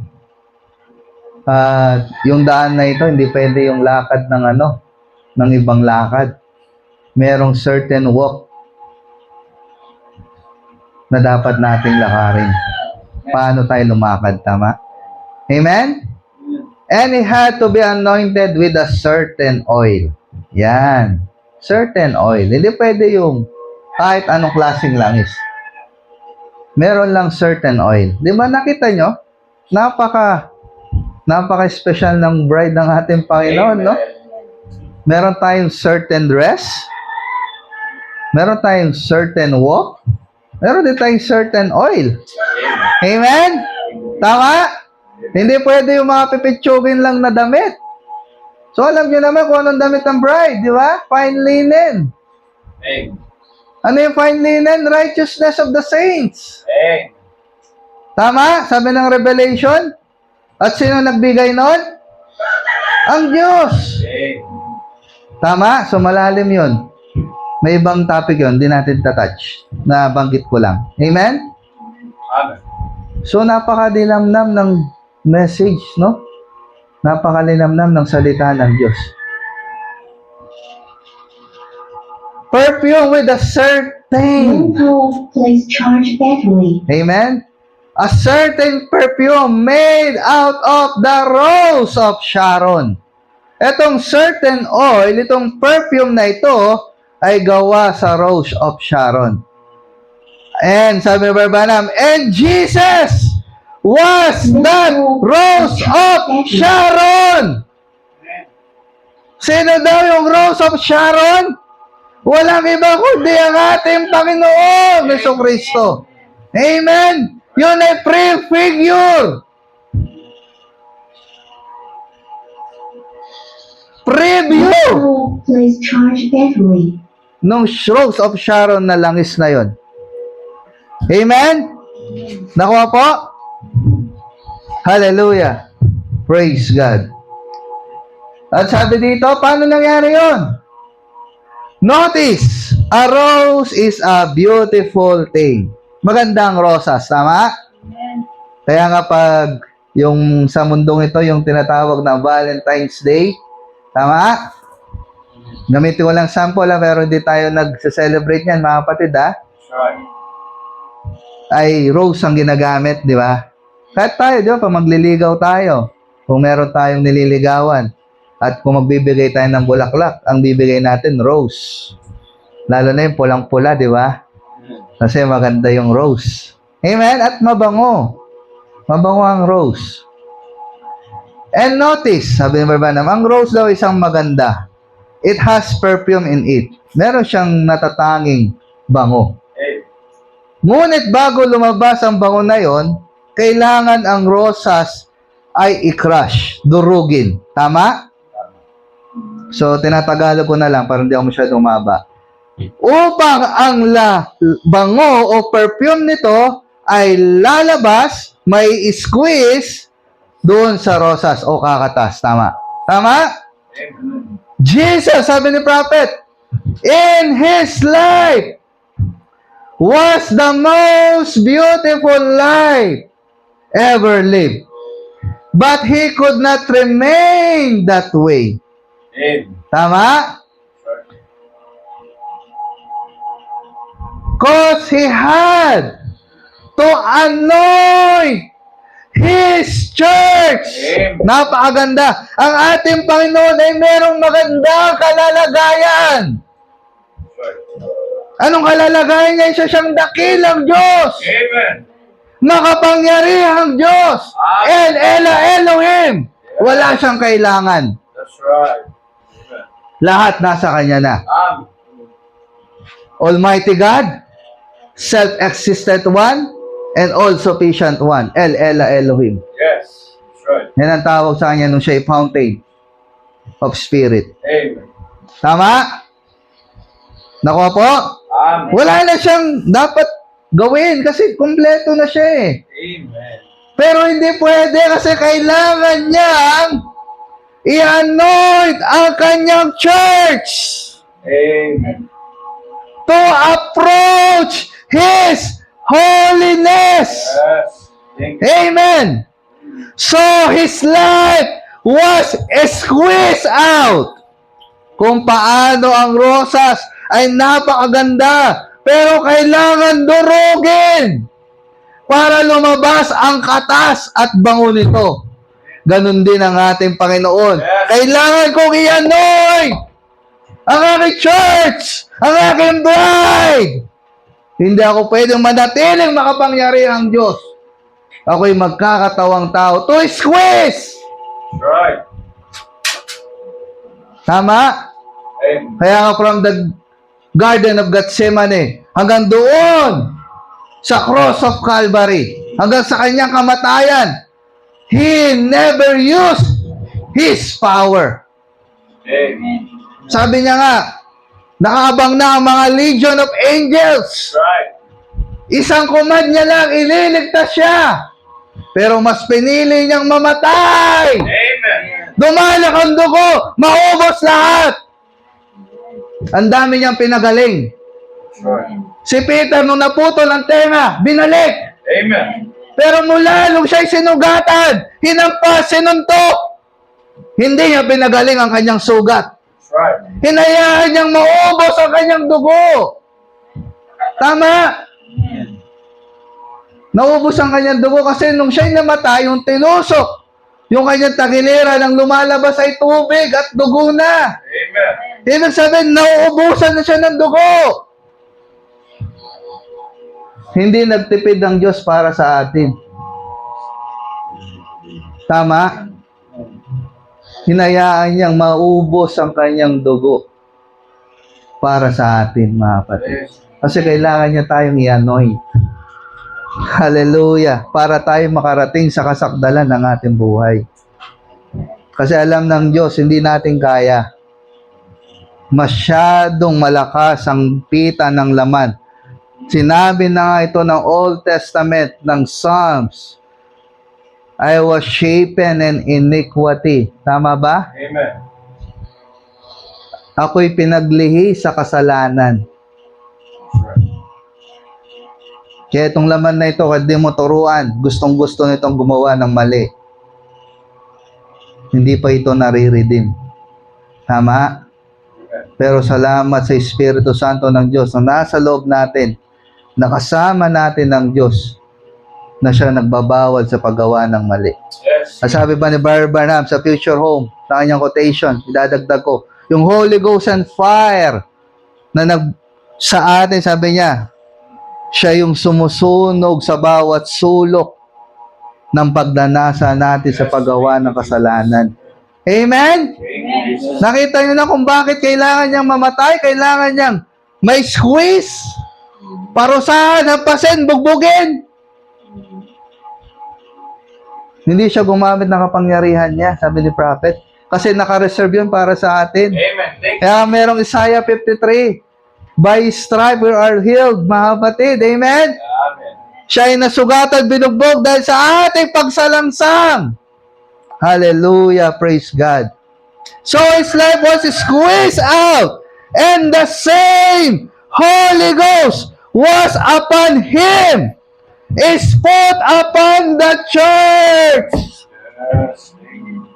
Yung daan na ito, hindi pwede yung lakad ng ibang lakad. Merong certain walk na dapat nating lakarin. Paano tayo lumakad, tama? Amen? And it had to be anointed with a certain oil. Yan. Certain oil. Hindi pwede yung kahit anong klaseng langis. Meron lang certain oil. Di ba nakita nyo? Napaka-special ng bride ng ating Panginoon, no? Meron tayong certain dress. Meron tayong certain walk. Meron din tayong certain oil. Amen? Tama? Hindi pwede yung mga pipitsugin lang na damit. So alam nyo naman kung anong damit ng bride, di ba? Fine linen. Amen. Ano yung fine linen? Righteousness of the saints. Amen. Tama? Sabi ng Revelation. At sino nagbigay nun? Ang Diyos. Amen. Tama? So malalim yun. May ibang topic yun, di natin tatouch. Nabanggit ko lang. Amen? Amen. So napakadilamnam ng message, no? Napakalinamnam ng salita ng Diyos. Perfume with a certain, Please charge battery. amen? A certain perfume made out of the rose of Sharon. Etong certain oil, itong perfume na ito, ay gawa sa rose of Sharon. And sabi ni Barbanam, and Jesus was that rose of Sharon. Sino daw yung rose of Sharon? Walang iba kundi ang ating Panginoon, Jesucristo. Amen? Yun ay prefigure. Preview Please charge battery. nung rose of Sharon na langis na yon. Amen? Nakuha po? Hallelujah. Praise God. At sabi dito, paano nangyari yon? Notice, a rose is a beautiful thing. Magandang rosas, tama? Kaya nga pag yung sa mundong ito, yung tinatawag na Valentine's Day, tama? Gamitin ko lang sample, pero hindi tayo nag-celebrate yan, mga kapatid, ha? That's right. Ay rose ang ginagamit, di ba? Kahit tayo, di ba, pag magliligaw tayo, kung meron tayong nililigawan, at kung magbibigay tayo ng bulaklak, ang bibigay natin, rose. Lalo na yung pulang-pula, di ba? Kasi maganda yung rose. Amen? At mabango. Mabango ang rose. And notice, sabi ni Barbanam, ang rose daw isang maganda. It has perfume in it. Meron siyang natatanging bango. Amen. Ngunit bago lumabas ang bango na yon, kailangan ang rosas ay i-crush, durugin. Tama? So, tinatagalog ko na lang para hindi ako masyadong maba. Upang ang bango o perfume nito ay lalabas, may squeeze doon sa rosas o kakatas. Tama? Tama? Amen. Jesus, sabi ni Prophet, in His life was the most beautiful life ever lived. But He could not remain that way. Amen. Tama? Right. Because He had to anoint His church. Amen. Napakaganda. Ang ating Panginoon ay merong magandang kalalagayan. Right. Anong kalalagayan niya? Siya siyang dakilang Diyos. Amen. Makapangyarihang Diyos. El Elohim. Wala siyang kailangan. That's right. Amen. Lahat nasa Kanya na. Amen. Almighty God, self-existent one, and all-sufficient one. El Elohim. Yes. That's right. Yan ang tawag sa Kanya nung siya ay fountain of spirit. Amen. Tama? Nakuha po? Amen. Wala na siyang dapat gawin kasi kumpleto na siya eh. Amen. Pero hindi pwede kasi kailangan niyang i-anoint ang kanyang church Amen. to approach His holiness. Yes. Thank you. Amen. So His life was squeezed out. Kung paano ang rosas ay napakaganda, pero kailangan durugin para lumabas ang katas at bango nito. Ganon din ang ating Panginoon. Yes. Kailangan kong i-anoint ang aking church, ang aking bride. Hindi ako pwedeng manatiling makapangyarihang Diyos. Ako'y magkakatawang tao to squeeze. That's right. Tama? Amen. Kaya nga from the Garden of Gethsemane hanggang doon sa cross of Calvary, hanggang sa kanyang kamatayan, He never used His power. Amen. Sabi niya nga, nakaabang na ang mga legion of angels. That's right. Isang command niya lang, ililigtas siya. Pero mas pinili niyang mamatay. Amen. Dumalak ang dugo, maubos lahat. Ang dami niyang pinagaling. That's right. Si Peter, nung naputol ang tenga, binalik. Amen. Pero mula nung siya'y sinugatan, hinampas, sinuntok. Hindi niya pinagaling ang kanyang sugat. That's right. Hinayaan niyang maubos ang kanyang dugo. Tama? Naubos ang kanyang dugo kasi nung siya'y namatay, yung tinusok, yung kanyang tagilera nang lumalabas ay tubig at dugo na. Amen. Ibig sabihin, nauubusan na siya ng dugo. Hindi nagtipid ang Diyos para sa atin. Tama? Hinayaan niyang maubos ang kanyang dugo para sa atin, mga kapatid. Yes. Kasi kailangan niya tayong i-anoint. Hallelujah. Para tayo makarating sa kasakdalan ng ating buhay. Kasi alam ng Diyos, hindi natin kaya. Masyadong malakas ang pita ng laman. Sinabi na nga ito ng Old Testament, ng Psalms, I was shapen in iniquity. Tama ba? Amen. Ako'y pinaglihi sa kasalanan. That's right. Kaya itong laman na ito, hindi mo turuan, gustong-gusto nitong gumawa ng mali. Hindi pa ito nare-redeem. Tama? Pero salamat sa Espiritu Santo ng Diyos na nasa loob natin, nakasama natin ng Diyos na siya nagbabawal sa paggawa ng mali. Yes. Ang sabi ba ni Barbanam sa Future Home, sa kanyang quotation, idadagdag ko, yung Holy Ghost and fire na sa atin, sabi niya, Siya yung sumusunog sa bawat sulok ng pagdanasa natin sa paggawa ng kasalanan. Amen? Nakita niyo na kung bakit kailangan niyang mamatay, kailangan niyang may squeeze, parusahan, hampasin, bugbugin. Hindi siya gumamit ng kapangyarihan niya, sabi ni Prophet. Kasi naka-reserve yun para sa atin. Amen. Thank you. Kaya merong Isaiah 53, by His stripe we are healed, mga kapatid. Amen? Amen. Siya ay nasugatan, binugbog dahil sa ating pagsalangsang. Hallelujah, praise God. So His life was squeezed out, and the same Holy Ghost was upon Him, is put upon the church. Yes. Thank you.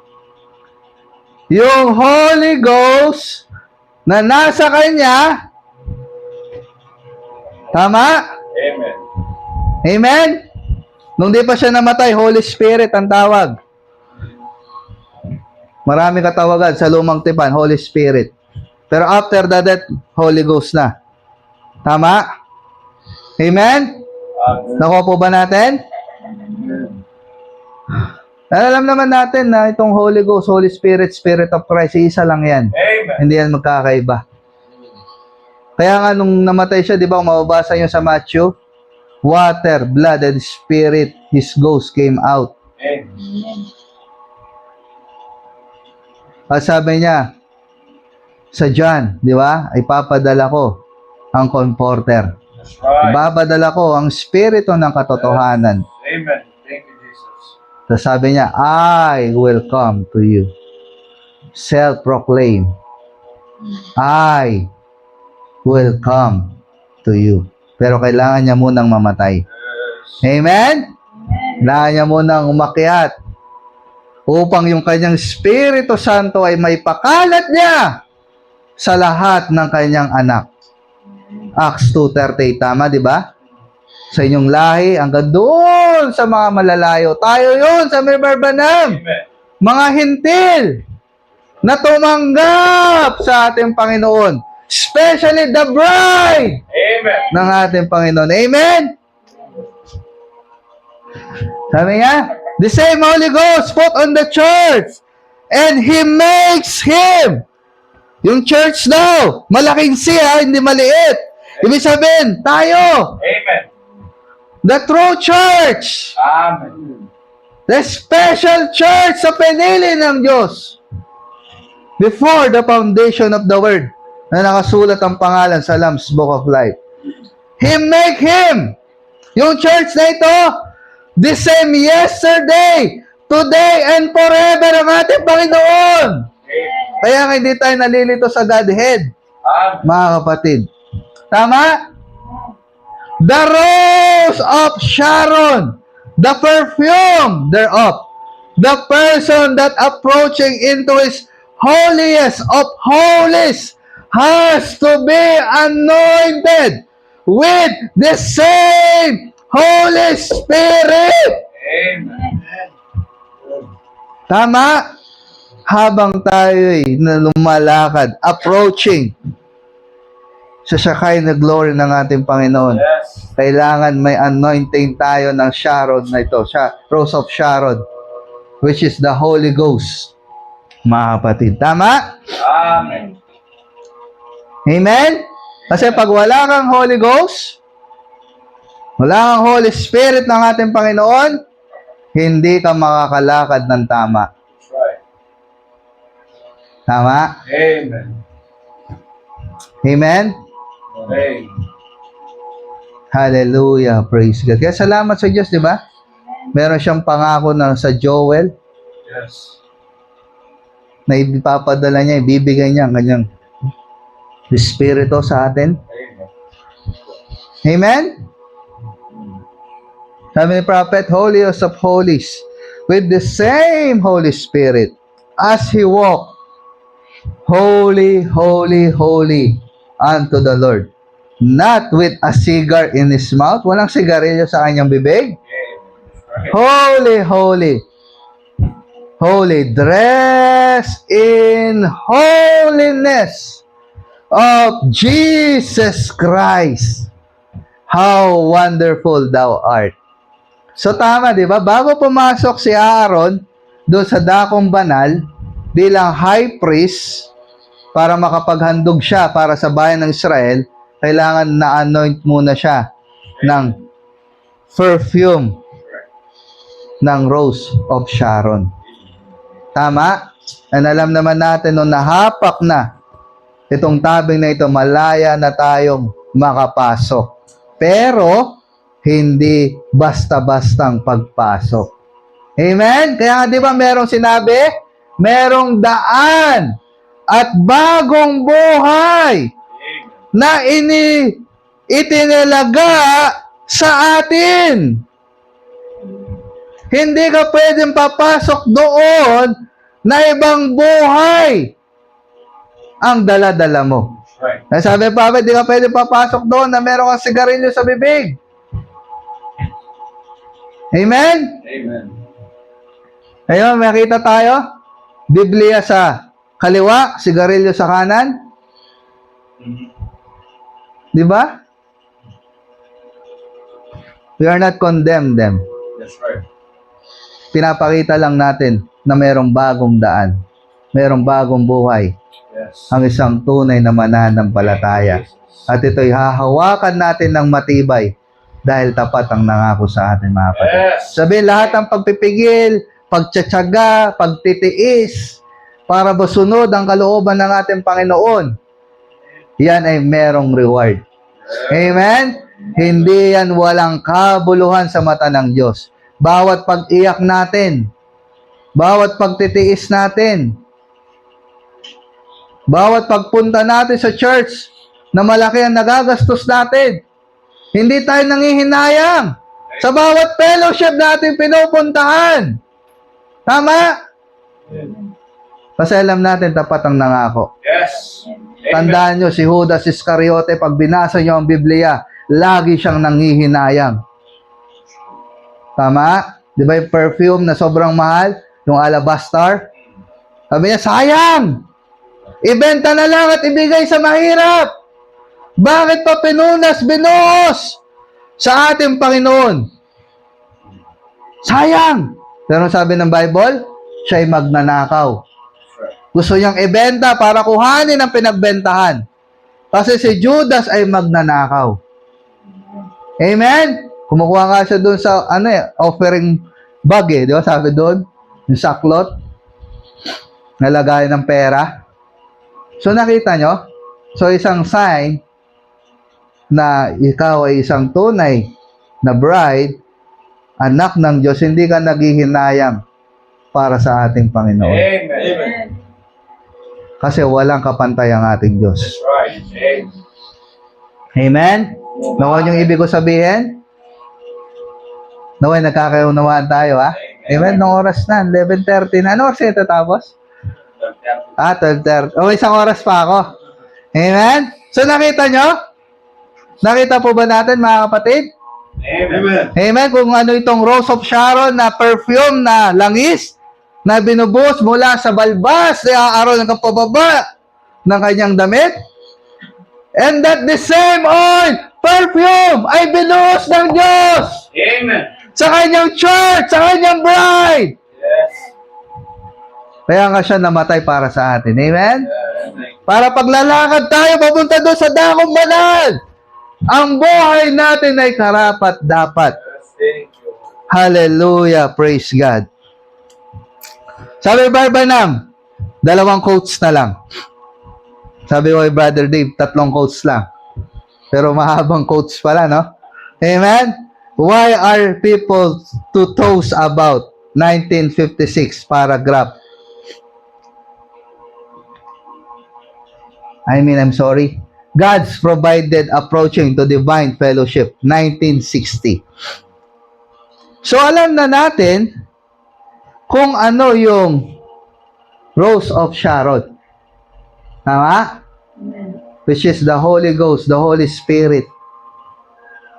Yung Holy Ghost na nasa Kanya, tama? Amen. Amen? Nung di pa siya namatay, Holy Spirit ang tawag. Marami katawagan sa lumang tipan, Holy Spirit. Pero after the death, Holy Ghost na. Tama? Amen? Amen. Nakuha po ba natin? Alam naman natin na itong Holy Ghost, Holy Spirit, Spirit of Christ, isa lang yan. Amen. Hindi yan magkakaiba. Kaya nga nung namatay siya, di ba, kung mababasa nyo sa Matthew, water, blood, and spirit, His ghost came out. Amen. At sabi niya, sa John, di ba, ipapadala ko ang comforter. That's right. Ipapadala ko ang spirito ng katotohanan. Amen. Thank you, Jesus. Tapos sabi niya, I will come to you. Self-proclaim. I will come to you. Pero kailangan niya munang mamatay. Yes. Amen? Kailangan niya munang umakyat upang yung kanyang Espiritu Santo ay may pakalat niya sa lahat ng kanyang anak. Acts 2:38, tama, di ba? Sa inyong lahi, hanggang doon sa mga malalayo. Tayo yun sa may Barbanam. Amen. Mga hintil na tumanggap sa ating Panginoon. Especially the bride Amen. ng ating Panginoon. Amen? Sabi nga, the same Holy Ghost put on the church, and He makes Him. Yung church daw, malaking siya, hindi maliit. Ibig sabihin, tayo, Amen. the true church, Amen. the special church sa pinili ng Diyos. Before the foundation of the world, na nakasulat ang pangalan sa Lamb's Book of Life. He make Him. Yung church na ito, the same yesterday, today, and forever ang ating Panginoon. Amen. Kaya nga hindi tayo nalilito sa Godhead, Amen. mga kapatid. Tama? The rose of Sharon, the perfume thereof, the person that approaching into His holiest of holies has to be anointed with the same Holy Spirit. Amen. Tama? Habang tayo'y lumalakad, approaching sa Shekinah glory ng ating Panginoon, Yes. kailangan may anointing tayo ng Sharon na ito, Rose of Sharon, which is the Holy Ghost, mga kapatid. Tama? Amen. Amen? Kasi pag wala kang Holy Ghost, wala kang Holy Spirit ng ating Panginoon, hindi ka makakalakad ng tama. That's right. Tama? Amen. Amen? Amen. Hallelujah. Praise God. Kaya salamat sa Diyos, di ba? Meron siyang pangako na sa Joel Yes. na ipapadala niya, ibibigay niya ang kanyang Espiritu sa atin. Amen. Amen? Sabi ni Prophet, Holiest of Holies, with the same Holy Spirit, as He walked, holy, holy, holy, unto the Lord. Not with a cigar in His mouth. Walang sigarilyo sa kanyang bibig. Amen. Holy, holy, holy, dressed in holiness of Jesus Christ. How wonderful thou art. So tama, di ba? Bago pumasok si Aaron doon sa dakong banal bilang high priest para makapaghandog siya para sa bayan ng Israel, kailangan na-anoint muna siya ng perfume ng Rose of Sharon. Tama? And alam naman natin nung nahapak na itong tabing na ito, malaya na tayong makapasok. Pero, hindi basta-bastang pagpasok. Amen? Kaya nga di ba merong sinabi? Merong daan at bagong buhay na itinilaga sa atin. Hindi ka pwedeng papasok doon na ibang buhay ang dala-dala mo. Right. Sabi pa, hindi ka pwedeng papasok doon na meron kang sigarilyo sa bibig. Amen? Amen. Ayun, makita tayo. Biblia sa kaliwa, sigarilyo sa kanan. Di ba? We are not condemned them. That's right. Pinapakita lang natin na merong bagong daan. Merong bagong buhay. Yes. Ang isang tunay na mananampalataya. At ito'y hahawakan natin ng matibay dahil tapat ang nangako sa atin, mga kapatid. Yes. Sabihin, lahat ng pagpipigil, pagtsatsaga, pagtitiis, para masunod ang kalooban ng ating Panginoon, yan ay merong reward. Amen? Hindi yan walang kabuluhan sa mata ng Diyos. Bawat pag-iyak natin, bawat pagtitiis natin, bawat pagpunta natin sa church na malaki ang nagagastos natin, hindi tayo nangihinayang sa bawat fellowship natin pinupuntahan. Tama? Kasi alam natin tapat ang nangako. Yes. Amen. Tandaan nyo, si Judas Iscariote, pag binasa nyo ang Biblia, lagi siyang nangihinayang. Tama? Di ba yung perfume na sobrang mahal? Yung alabaster? Sabi niya, sayang! Ibenta na lang at ibigay sa mahirap! Bakit pa binuhos sa ating Panginoon? Sayang! Pero sabi ng Bible, siya'y magnanakaw. Gusto niyang ibenta para kuhanin ang pinagbentahan. Kasi si Judas ay magnanakaw. Amen? Kumukuha nga siya doon sa offering bag di ba? Sabi doon, yung saklot, nalagay ng pera. So nakita nyo? So isang sign na ikaw ay isang tunay na bride, anak ng Diyos, hindi ka naghihinayang para sa ating Panginoon. Amen. Kasi walang kapantay ang ating Diyos. That's right. Amen. Amen? Nakuha yung ibig ko sabihin? Naway, nagkakaunawaan tayo, ha? Amen? Nung oras na, 11:30 na. Ano oras ito tapos? 12:30. O, isang oras pa ako. Amen? So, nakita nyo? Nakita po ba natin, mga kapatid? Amen. Amen? Kung ano itong Rose of Sharon na perfume na langis na binubuhos mula sa balbas ni Aaron hanggang pababa ng kanyang damit. And that the same oil, perfume, ay binuhos ng Diyos Amen. sa kanyang church, sa kanyang bride. Yes. Kaya nga siya namatay para sa atin. Amen? Amen. Para paglalakad tayo, papunta doon sa dakong banal. Ang buhay natin ay karapat-dapat. Thank you. Hallelujah. Praise God. Sabi ni Barbanam, 2 quotes na lang. Sabi ko kay Brother Dave, 3 quotes lang. Pero mahabang quotes pala, no? Amen? Why are people to toast about 1956 paragraph? I'm sorry. God's provided approaching to divine fellowship, 1960. So alam na natin kung ano yung Rose of Sharon. Tama? Which is the Holy Ghost, the Holy Spirit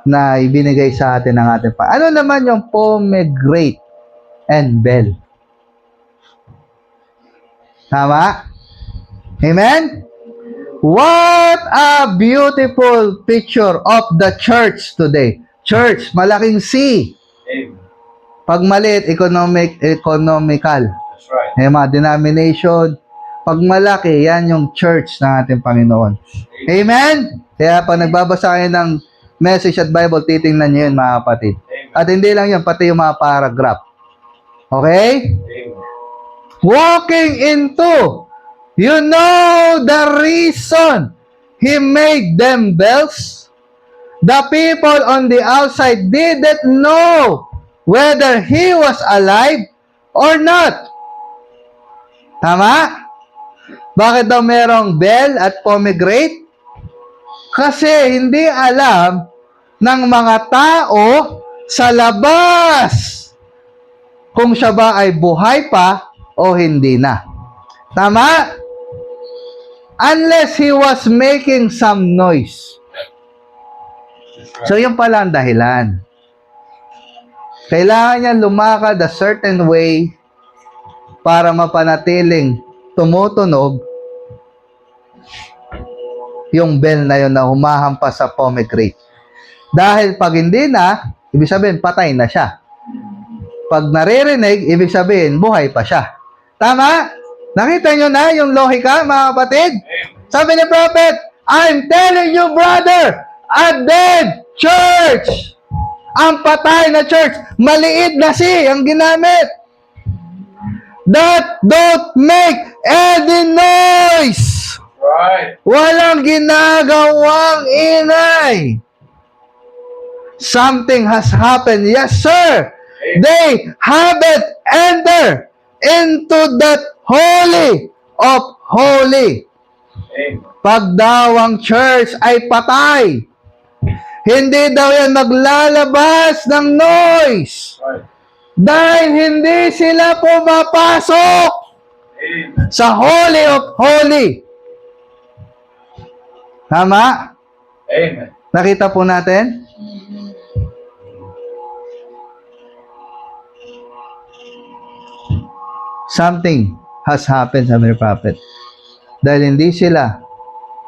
na ibinigay sa atin ng ating pa. Ano naman yung pomegranate and bell? Tama? Amen? What a beautiful picture of the church today. Church, malaking C. Amen. Pag maliit, economical. That's right. Yung mga denomination. Pag malaki, yan yung church ng ating Panginoon. Amen? Kaya pag nagbabasa kayo ng message at Bible, titingnan nyo yun, mga kapatid. Amen. At hindi lang yun, pati yung mga paragraph. Okay? Amen. Walking into, you know the reason He made them bells? The people on the outside didn't know whether He was alive or not. Tama? Bakit daw merong bell at pomegranate? Kasi hindi alam ng mga tao sa labas kung siya ba ay buhay pa o hindi na. Tama? Unless he was making some noise. So, yun pala ang dahilan. Kailangan niya lumakad a certain way para mapanatiling tumutunog yung bell na yun na humahampas sa pomegranate. Dahil pag hindi na, ibig sabihin, patay na siya. Pag naririnig, ibig sabihin, buhay pa siya. Tama? Nakita nyo na yung lohika, mga kapatid? Sabi ni Prophet, I'm telling you, brother, a dead church. Ang patay na church, maliit na si ang ginamit. That don't make any noise. Right. Walang ginagawang ingay. Something has happened. Yes, sir. They haven't entered into that holy of holy. Amen. Pag daw ang church ay patay, hindi daw yan maglalabas ng noise. Right. Dahil hindi sila pumapasok Amen. sa holy of holy. Tama? Amen. Nakita po natin? Something has happened, sabi ni Prophet. Dahil hindi sila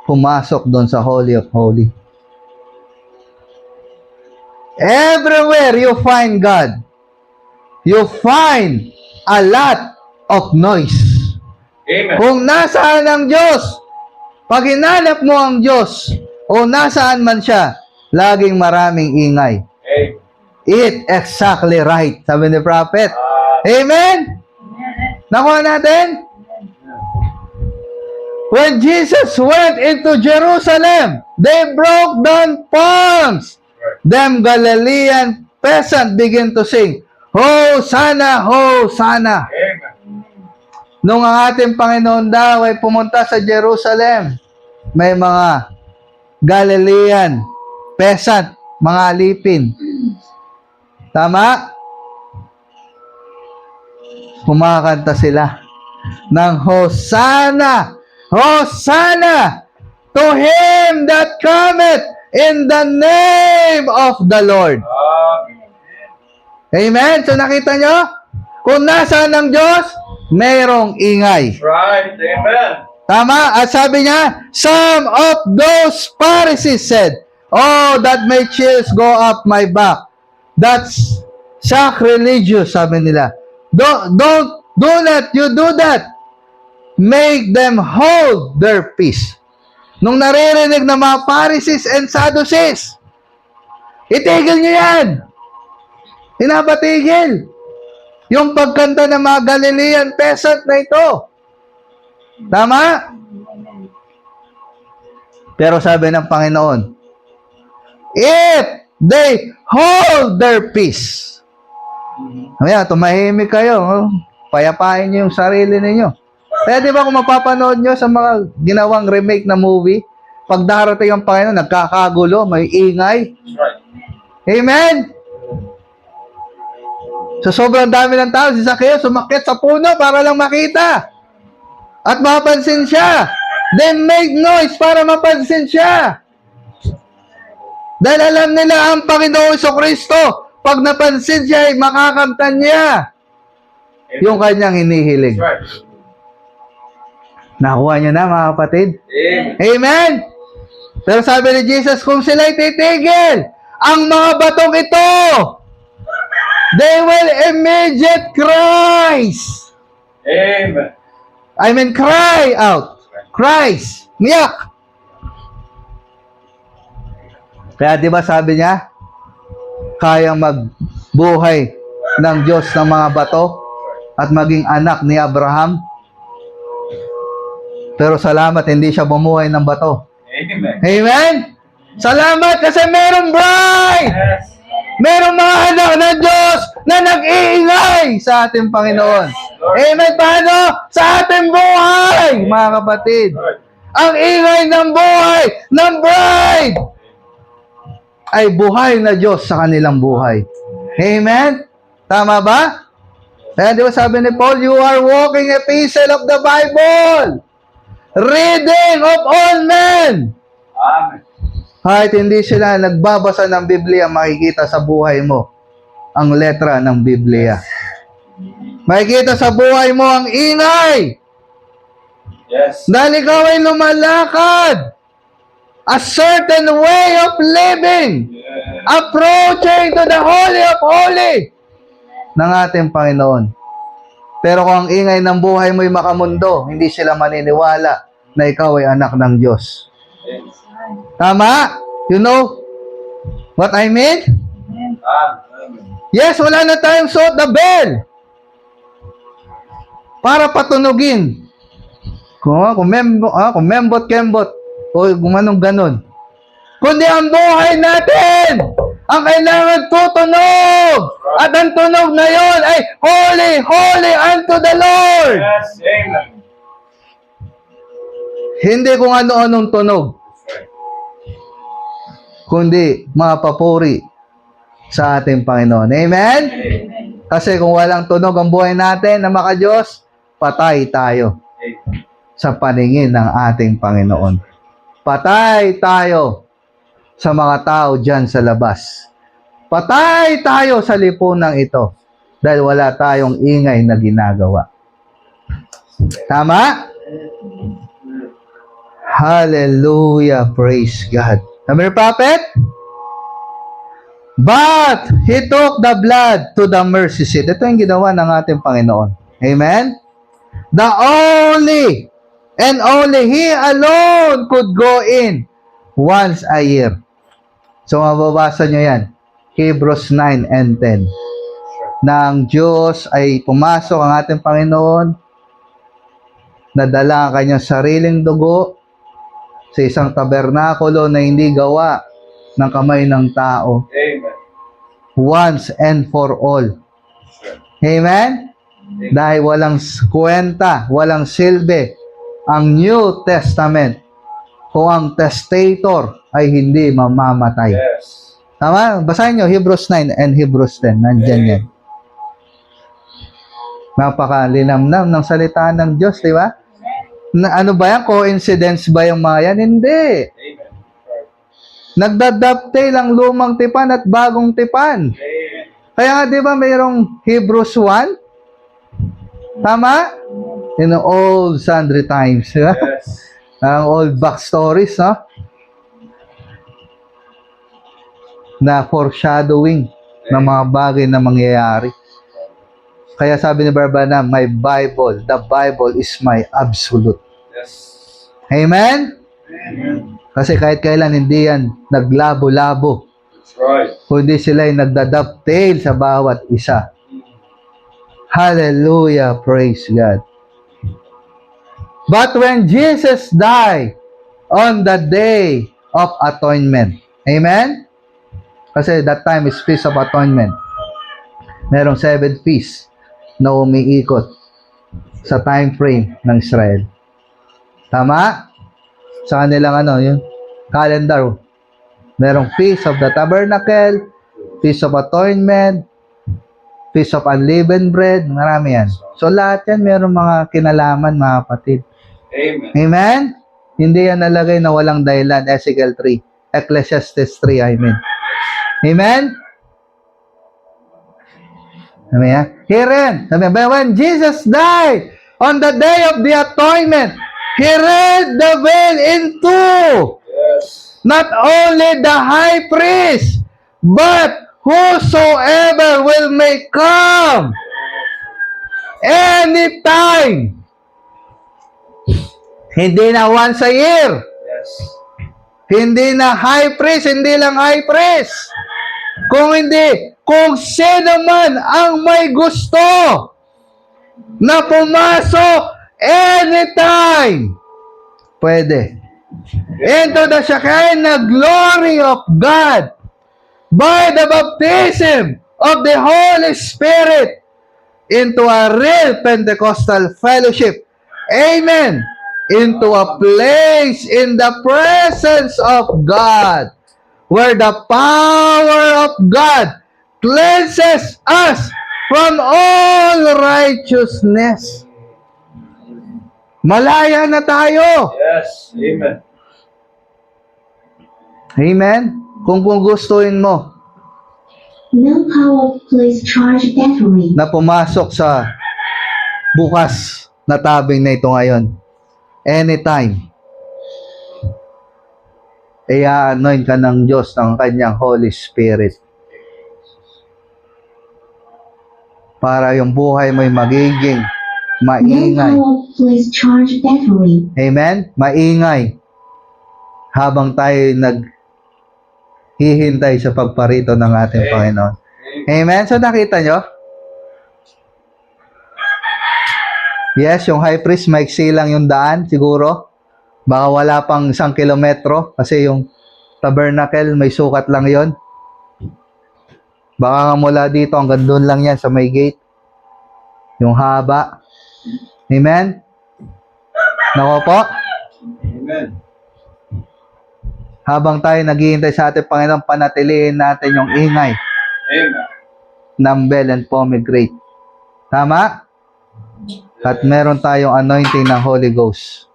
pumasok doon sa Holy of Holy. Everywhere you find God, you find a lot of noise. Amen. Kung nasaan ang Diyos, pag hinanap mo ang Diyos, o nasaan man siya, laging maraming ingay. Amen. It exactly right, sabi ni Prophet. Amen? Nakuha natin? When Jesus went into Jerusalem, they broke down palms. Them Galilean peasant begin to sing, Hosanna, Hosanna. Amen. Nung ang ating Panginoon daw ay pumunta sa Jerusalem, may mga Galilean peasant, mga alipin. Tama? Kumakanta sila ng Hosanna, Hosanna to him that cometh in the name of the Lord. Amen? So nakita nyo? Kung nasaan ang Diyos, mayroong ingay. Right. Amen. Tama? At sabi niya, some of those Pharisees said, oh, that may chills go up my back. That's sacrilegious, sabi nila. Do not you do that. Make them hold their peace. Nung naririnig ng mga Pharisees and Sadducees, itigil nyo yan. Hinabatigil. Yung pagkanta ng mga Galilean peasant na ito. Tama? Pero sabi ng Panginoon, if they hold their peace, kaya tumahimik kayo, payapain nyo yung sarili ninyo. Kaya di ba kung mapapanood nyo sa mga ginawang remake na movie, pag darating ang Panginoon, nagkakagulo, may ingay. Right. Amen? So sobrang dami ng tao, si Zacchaeus sumakyat sa puno para lang makita. At mapansin siya. They make noise para mapansin siya. Dahil alam nila ang Panginoon Kristo, pag napansin siya, ay makakamtan niya yung kanyang hinihiling. Right. Nakuha niyo na mga kapatid? Amen. Amen! Pero sabi ni Jesus, kung sila'y titigil, ang mga batong ito, they will immediate cries. Amen. I mean, cry out. Cries. Miyak. Kaya di ba sabi niya, kayang magbuhay ng Diyos ng mga bato at maging anak ni Abraham. Pero salamat, hindi siya bumuhay ng bato. Amen. Amen? Salamat kasi merong bride! Yes. Merong mga anak ng Diyos na nag-iingay sa ating Panginoon. Amen? Paano? Sa ating buhay, mga kapatid. Ang ingay ng buhay ng bride ay buhay na Diyos sa kanilang buhay. Amen? Tama ba? Kaya di ba sabi ni Paul, you are walking epistle of the Bible. Reading of all men. Amen. Kahit hindi sila nagbabasa ng Biblia, makikita sa buhay mo ang letra ng Biblia. Makikita sa buhay mo ang ingay. Yes. Dahil ikaw ay lumalakad. A certain way of living. Approaching to the Holy of Holy ng ating Panginoon. Pero kung ang ingay ng buhay mo'y makamundo, hindi sila maniniwala na ikaw ay anak ng Diyos. Tama? You know what I mean? Amen. Yes, wala na tayong suot na bell para patunugin. Kung membot-kembot o gumanong ganon. Kundi ang buhay natin ang kailangan tutunog. At ang tunog na yon ay holy, holy unto the Lord. Yes. Amen. Hindi kung ano-anong tunog, kundi mga papuri sa ating Panginoon. Amen? Kasi kung walang tunog ang buhay natin na maka-Diyos, patay tayo sa paningin ng ating Panginoon. Patay tayo sa mga tao dyan sa labas. Patay tayo sa lipunang ito dahil wala tayong ingay na ginagawa. Tama? Hallelujah. Praise God. Sabi ni Prophet, but He took the blood to the mercy seat. Ito yung ginawa ng ating Panginoon. Amen? The only and only He alone could go in once a year. So, mababasa nyo yan. Hebrews 9 and 10. Na ang Diyos ay pumasok ang ating Panginoon, nadala ang kanyang sariling dugo sa isang tabernakulo na hindi gawa ng kamay ng tao. Amen. Once and for all. Amen? Dahil walang kwenta, walang silbi ang New Testament kung ang testator ay hindi mamamatay. Yes. Tama? Basahin nyo, Hebrews 9 and Hebrews 10. Nandyan yan. Napakalinamnam ng salita ng Diyos, di ba? Na, ano ba yan? Coincidence ba yung mga yan? Hindi. Amen. Nagdadaptail ang lumang tipan at bagong tipan. Amen. Kaya nga, di ba, mayroong Hebrews 1? Tama? In the old sundry times. Di ba? Yes. Ang old backstories, no? Na foreshadowing ng mga bagay na mangyayari. Kaya sabi ni Barbana, my Bible, the Bible is my absolute. Yes. Amen? Amen. Kasi kahit kailan hindi yan naglabo-labo, That's right. kundi sila ay nagdadaptail sa bawat isa. Hallelujah, praise God. But when Jesus died on the day of atonement, amen? Kasi that time is Feast of Atonement. Merong 7 feasts na umiikot sa time frame ng Israel. Tama? Sa kanilang yung calendar. Merong Feast of the Tabernacle, Feast of Atonement, Feast of Unleavened Bread, marami yan. So lahat yan merong mga kinalaman, mga kapatid. Amen. Amen? Hindi yan nalagay na walang dahilan. Ezekiel 3. Ecclesiastes 3, I mean. Amen? Sabi niya, here in, sabi niya, when Jesus died on the day of the atonement, He rent the veil in two. Yes. Not only the high priest, but whosoever will may come anytime. Hindi na once a year. Yes. Hindi na high priest, hindi lang high priest. Kung hindi, kung sino man ang may gusto na pumasok anytime, pwede. Into the Shekinah glory of God by the baptism of the Holy Spirit into a real Pentecostal fellowship. Amen. Into a place in the presence of God where the power of God cleanses us from all righteousness. Malaya na tayo. Yes. Amen. Amen? Kung gustuin mo No power plays charge battery. na pumasok sa bukas na tabing na ito ngayon, anytime, i-anoint ka ng Diyos ng kanyang Holy Spirit para yung buhay mo'y magiging No maingay. power plays charge battery. Amen? Maingay. Habang tayo naghihintay sa pagparito ng ating Panginoon. Amen? So nakita nyo? Yes, yung high priest, maiksi lang yung daan siguro. Baka wala pang 1 kilometro kasi yung tabernacle, may sukat lang yon. Baka nga mula dito, hanggang doon lang yan sa may gate. Yung haba. Amen? Nako po? Amen. Habang tayo naghihintay sa ating Panginoon, panatilihin natin yung ingay Amen. ng bell and pomegranate. Tama? At meron tayong anointing ng Holy Ghost.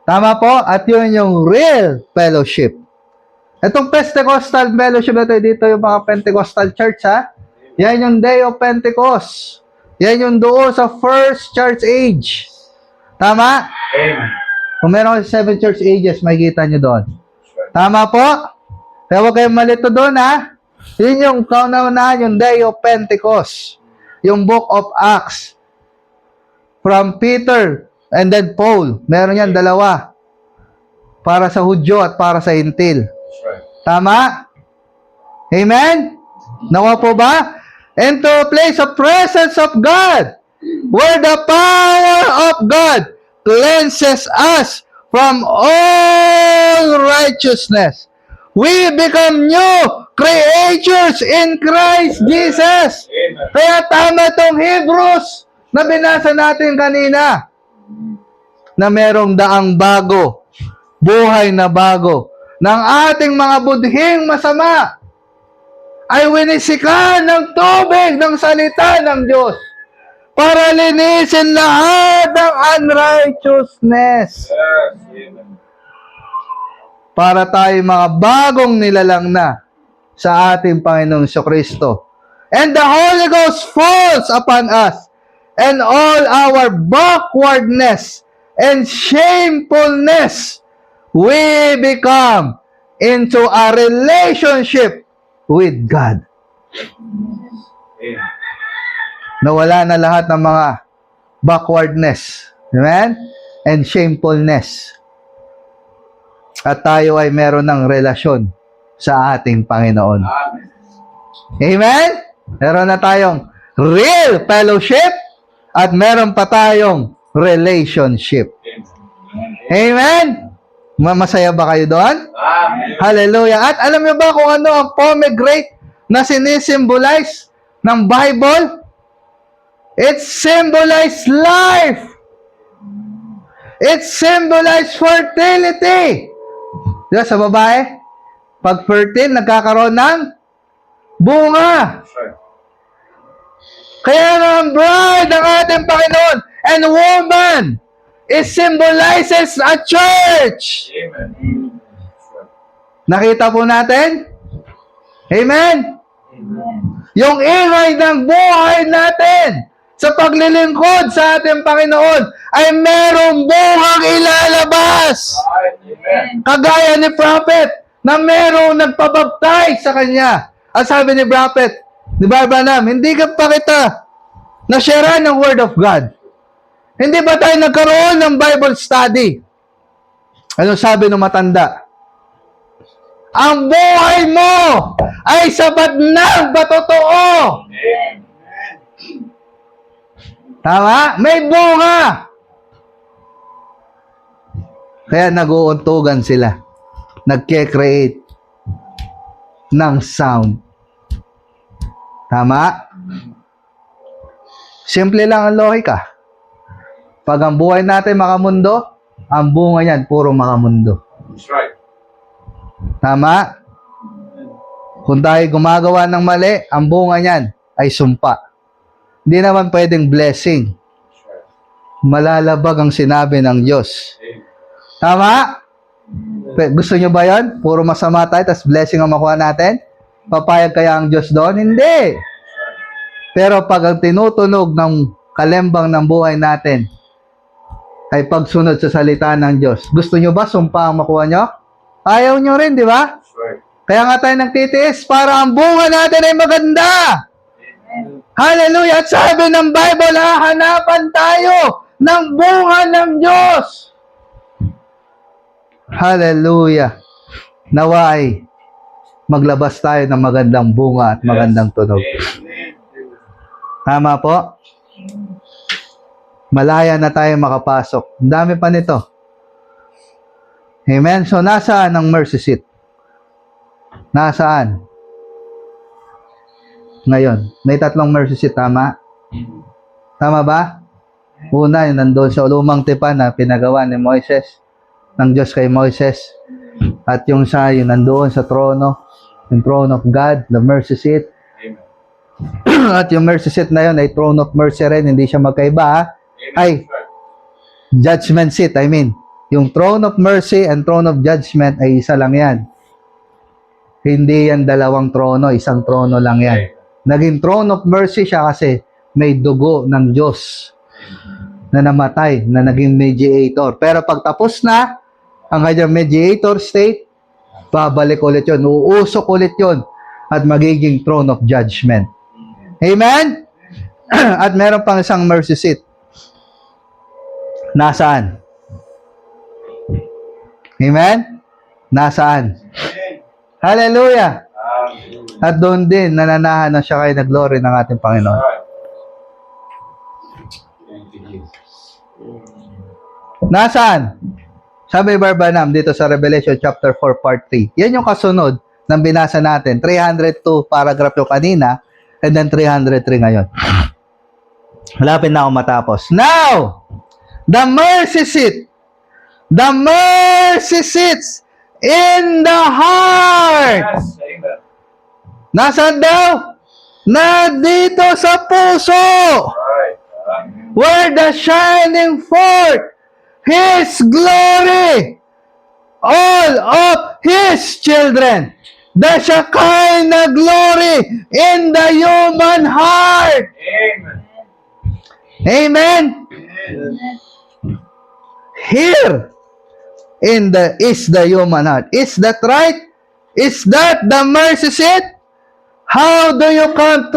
Tama po? At yun yung real fellowship. Itong Pentecostal fellowship na ito, dito yung mga Pentecostal church, ha? Yan yung Day of Pentecost. Yan yung doon sa first church age. Tama? Amen. Kung meron kasi 7 church ages, makikita nyo doon. Tama po? Kaya huwag kayong malito doon, ha? Yun yung kauna-unahan, yung Day of Pentecost. Yung Book of Acts. From Peter and then Paul. Meron yan, dalawa. Para sa Hudyo at para sa Hintil. That's right. Tama? Amen? Nawa po ba? Into a place of presence of God, where the power of God cleanses us from all righteousness. We become new creatures in Christ Jesus. Amen. Kaya tama itong Hebrews na binasa natin kanina, na merong daang bago, buhay na bago, ng ating mga budhing masama ay winisikan ng tubig ng salita ng Diyos para linisin lahat ng unrighteousness. Yes. Amen. Para tayo mga bagong nilalang na sa ating Panginoong Kristo. And the Holy Ghost falls upon us, and all our backwardness and shamefulness, we become into a relationship with God. Amen. Nawala na lahat ng mga backwardness. Amen? And shamefulness. At tayo ay meron ng relasyon sa ating Panginoon. Amen. Amen? Meron na tayong real fellowship at meron pa tayong relationship. Amen? Masaya ba kayo doon? Amen. Hallelujah. At alam niyo ba kung ano ang pomegranate na sinisimbolize ng Bible? It symbolizes life. It symbolizes fertility. Diba sa babae? Pag fertile, nagkakaroon ng bunga. That's right. Kaya nga ang bride ng ating Panginoon and woman, it symbolizes a church. Amen. That's right. Nakita po natin? Amen? Yung ingay ng buhay natin sa paglilingkod sa ating Panginoon ay merong bungang ilalabas. Right. Amen. Kagaya ni Prophet na merong nagpabaptize sa kanya. At sabi ni Prophet, di ba Branham, hindi ka pa kita na-share ng Word of God. Hindi ba tayo nagkaroon ng Bible study? Ano sabi ng matanda? Ang buhay mo ay sapat na ba totoo? Amen. Tama? May bunga. Kaya nag-uuntugan sila. Nagke-create ng sound. Tama? Simple lang ang lohika. Pag ang buhay natin makamundo, ang bunga niyan puro makamundo. That's right. Tama? Kung tayo gumagawa ng mali, ang bunga niyan ay sumpa. Hindi naman pwedeng blessing. That's right. Malalabag ang sinabi ng Diyos. Amen. Tama? Gusto nyo ba yan? Puro masama tayo, tas blessing ang makuha natin? Papayag kaya ang Diyos doon? Hindi. Pero pag ang tinutunog ng kalembang ng buhay natin ay pagsunod sa salita ng Diyos, gusto nyo ba sumpa ang makuha nyo? Ayaw nyo rin, di ba? That's right. Kaya nga tayo nagtitiis para ang bunga natin ay maganda. Hallelujah! At sabi ng Bible, hahanapan tayo ng bunga ng Diyos. Hallelujah! Nawa ay maglabas tayo ng magandang bunga at magandang tunog. Amen. Tama po? Malaya na tayo makapasok. Ang dami pa nito. Amen? So, nasaan ang mercy seat? Nasaan? Ngayon, may 3 mercy seat, tama? Tama ba? Una, yung nandun sa lumang tipan na pinagawa ni Moises, ng Diyos kay Moises. At yung yung nandoon sa trono, yung throne of God, the mercy seat. Amen. At yung mercy seat na yun ay throne of mercy rin, hindi siya magkaiba, ha? Amen. Ay, That's right. judgment seat, I mean. Yung throne of mercy and throne of judgment ay isa lang yan. Hindi yan dalawang trono, isang trono lang yan. Naging throne of mercy siya kasi may dugo ng Diyos na namatay, na naging mediator. Pero pag tapos na ang kanyang mediator state, babalik ulit yun, uusok ulit yun, at magiging throne of judgment. Amen? At meron pang isang mercy seat. Nasaan? Amen? Nasaan? Hallelujah! Hallelujah. At doon din, nananahan na siya kay na glory ng ating Panginoon. All right. Thank you, Jesus. Nasaan? Sabi Barbanam dito sa Revelation chapter 4 part 3. Yan yung kasunod ng binasa natin. 302 paragraph yung kanina and then 303 ngayon. Malapit na ako matapos. Now, the mercy seat. The mercy sits in the heart. Yes. Amen. Nasaan daw? Na dito sa puso. All right. Amen. Where the shining forth His glory, all of His children, the Shekinah glory in the human heart. Amen. Amen. Here is the human heart. Is that right? Is that the mercy seat? How do you come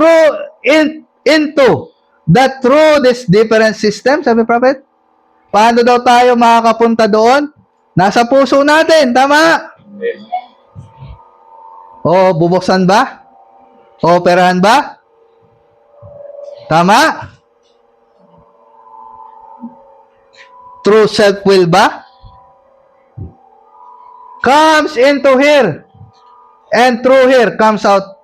into that through this different system? Sabi Prophet? Paano daw tayo makakapunta doon? Nasa puso natin, tama? Amen. O bubuksan ba? O operahan ba? Tama? True self-will ba? Comes into here. And through here comes out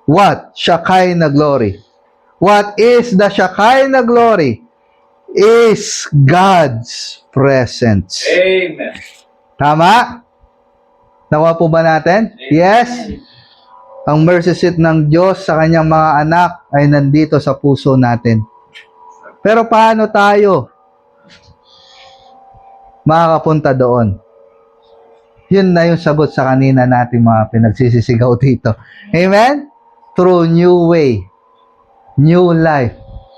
what? Shekinah glory. What is the Shekinah glory? Is God's presence. Amen. Tama? Nakuha po ba natin? Yes? Ang mercy seat ng Diyos sa kanyang mga anak ay nandito sa puso natin. Pero paano tayo makakapunta doon? Yun na yung sagot sa kanina nating mga pinagsisisigaw dito. Amen? Through new way, new life,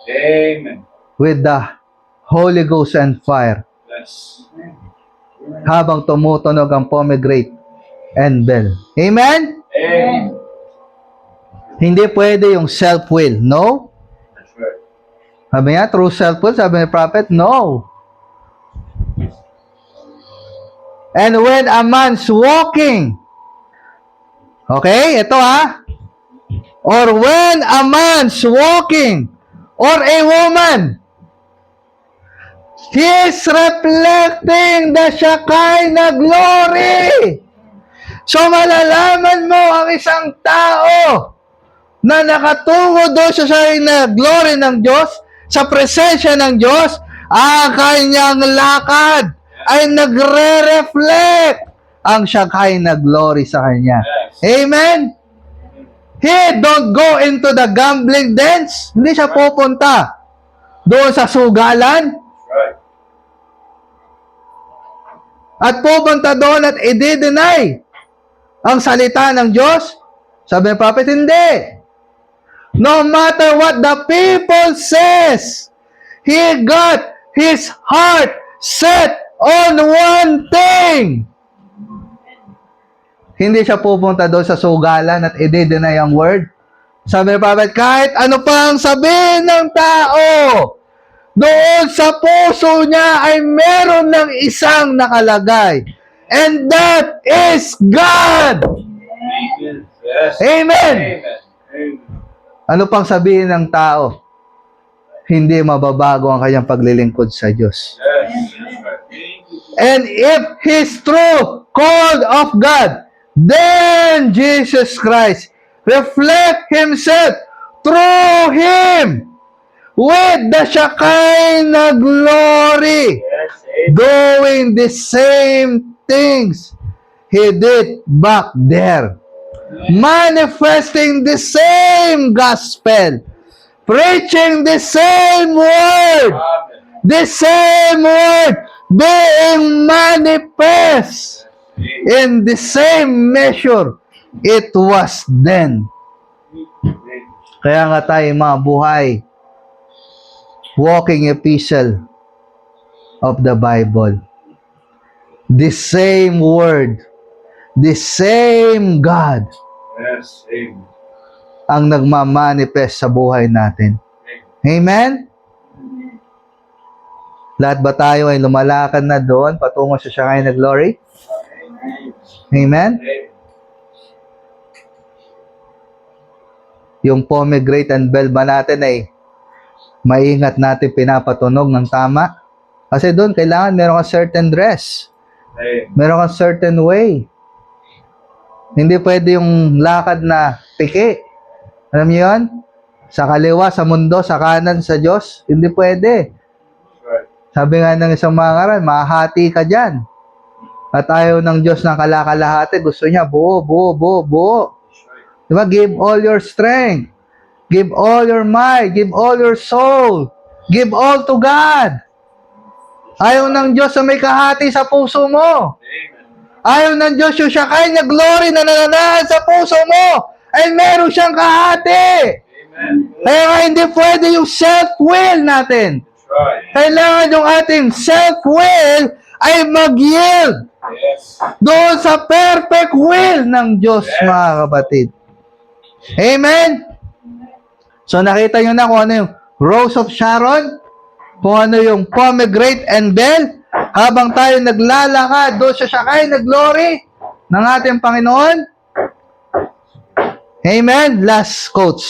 Amen. with the Holy Ghost and fire Yes. habang tumutunog ang pomegranate and bell. Amen? Amen. Hindi pwede yung self-will. No? That's right. Sabi niya, true self-will, sabi ni prophet, no. And when a man's walking, okay, ito or when a man's walking, or a woman, he is reflecting the Shekinah glory. So malalaman mo ang isang tao na nakatungo doon sa Shekinah glory ng Diyos, sa presensya ng Diyos, ang kanyang lakad ay nagre-reflect ang Shekinah glory sa kanya. Yes. Amen? He don't go into the gambling dens. Hindi siya pupunta doon sa sugalan That's right. at pupunta doon at i-deny ang salita ng Diyos. Sabi ng prophet, hindi. No matter what the people says, he got his heart set on one thing. Hindi siya pupunta doon sa sugalan at i-deny ang word. Sabi ng prophet, kahit ano pa ang sabihin ng tao, doon sa puso niya ay meron ng isang nakalagay. And that is God. Amen. Yes. Amen. Amen. Amen. Ano pang sabihin ng tao? Hindi mababago ang kanyang paglilingkod sa Diyos. Yes. That's right. And if he's true, called of God, then Jesus Christ reflect himself through him with the Shekinah glory, Yes. Amen. doing the same things he did back there, manifesting the same gospel, preaching the same word, Amen. the same word being manifest in the same measure it was then. Kaya nga tayo mga buhay, walking epistle of the Bible. The same word, the same God Yes. Amen. ang nagmamanifest sa buhay natin. Amen? Lahat ba tayo ay lumalakad na doon patungo sa Shekinah glory? Amen? Amen. Yung pomegranate and bell ba natin ay maingat natin pinapatunog ng tama? Kasi doon kailangan meron kang certain dress. Amen. Meron kang certain way. Hindi pwede yung lakad na piki. Alam niyo yun? Sa kaliwa, sa mundo, sa kanan, sa Diyos. Hindi pwede. That's right. Sabi nga ng isang mga ngaral, mahati ka dyan. At ayaw ng Diyos ng kalakalahati. Gusto niya buo, buo, buo, buo. That's right. Diba? Give all your strength. Give all your might. Give all your soul. Give all to God. Ayaw ng Diyos na may kahati sa puso mo. Amen. Ayaw ng Diyos yung Shekinah glory na nananahan sa puso mo ay meron siyang kahati. Amen. Kaya nga hindi pwede yung self-will natin. That's right. Kailangan yung ating self-will ay mag-yield Yes. doon sa perfect will ng Diyos, mga kapatid. Amen? So nakita nyo na kung ano yung Rose of Sharon, kung ano yung pomegranate and bell, habang tayo naglalakad doon sa Shekinah glory ng ating Panginoon. Amen? Last quotes.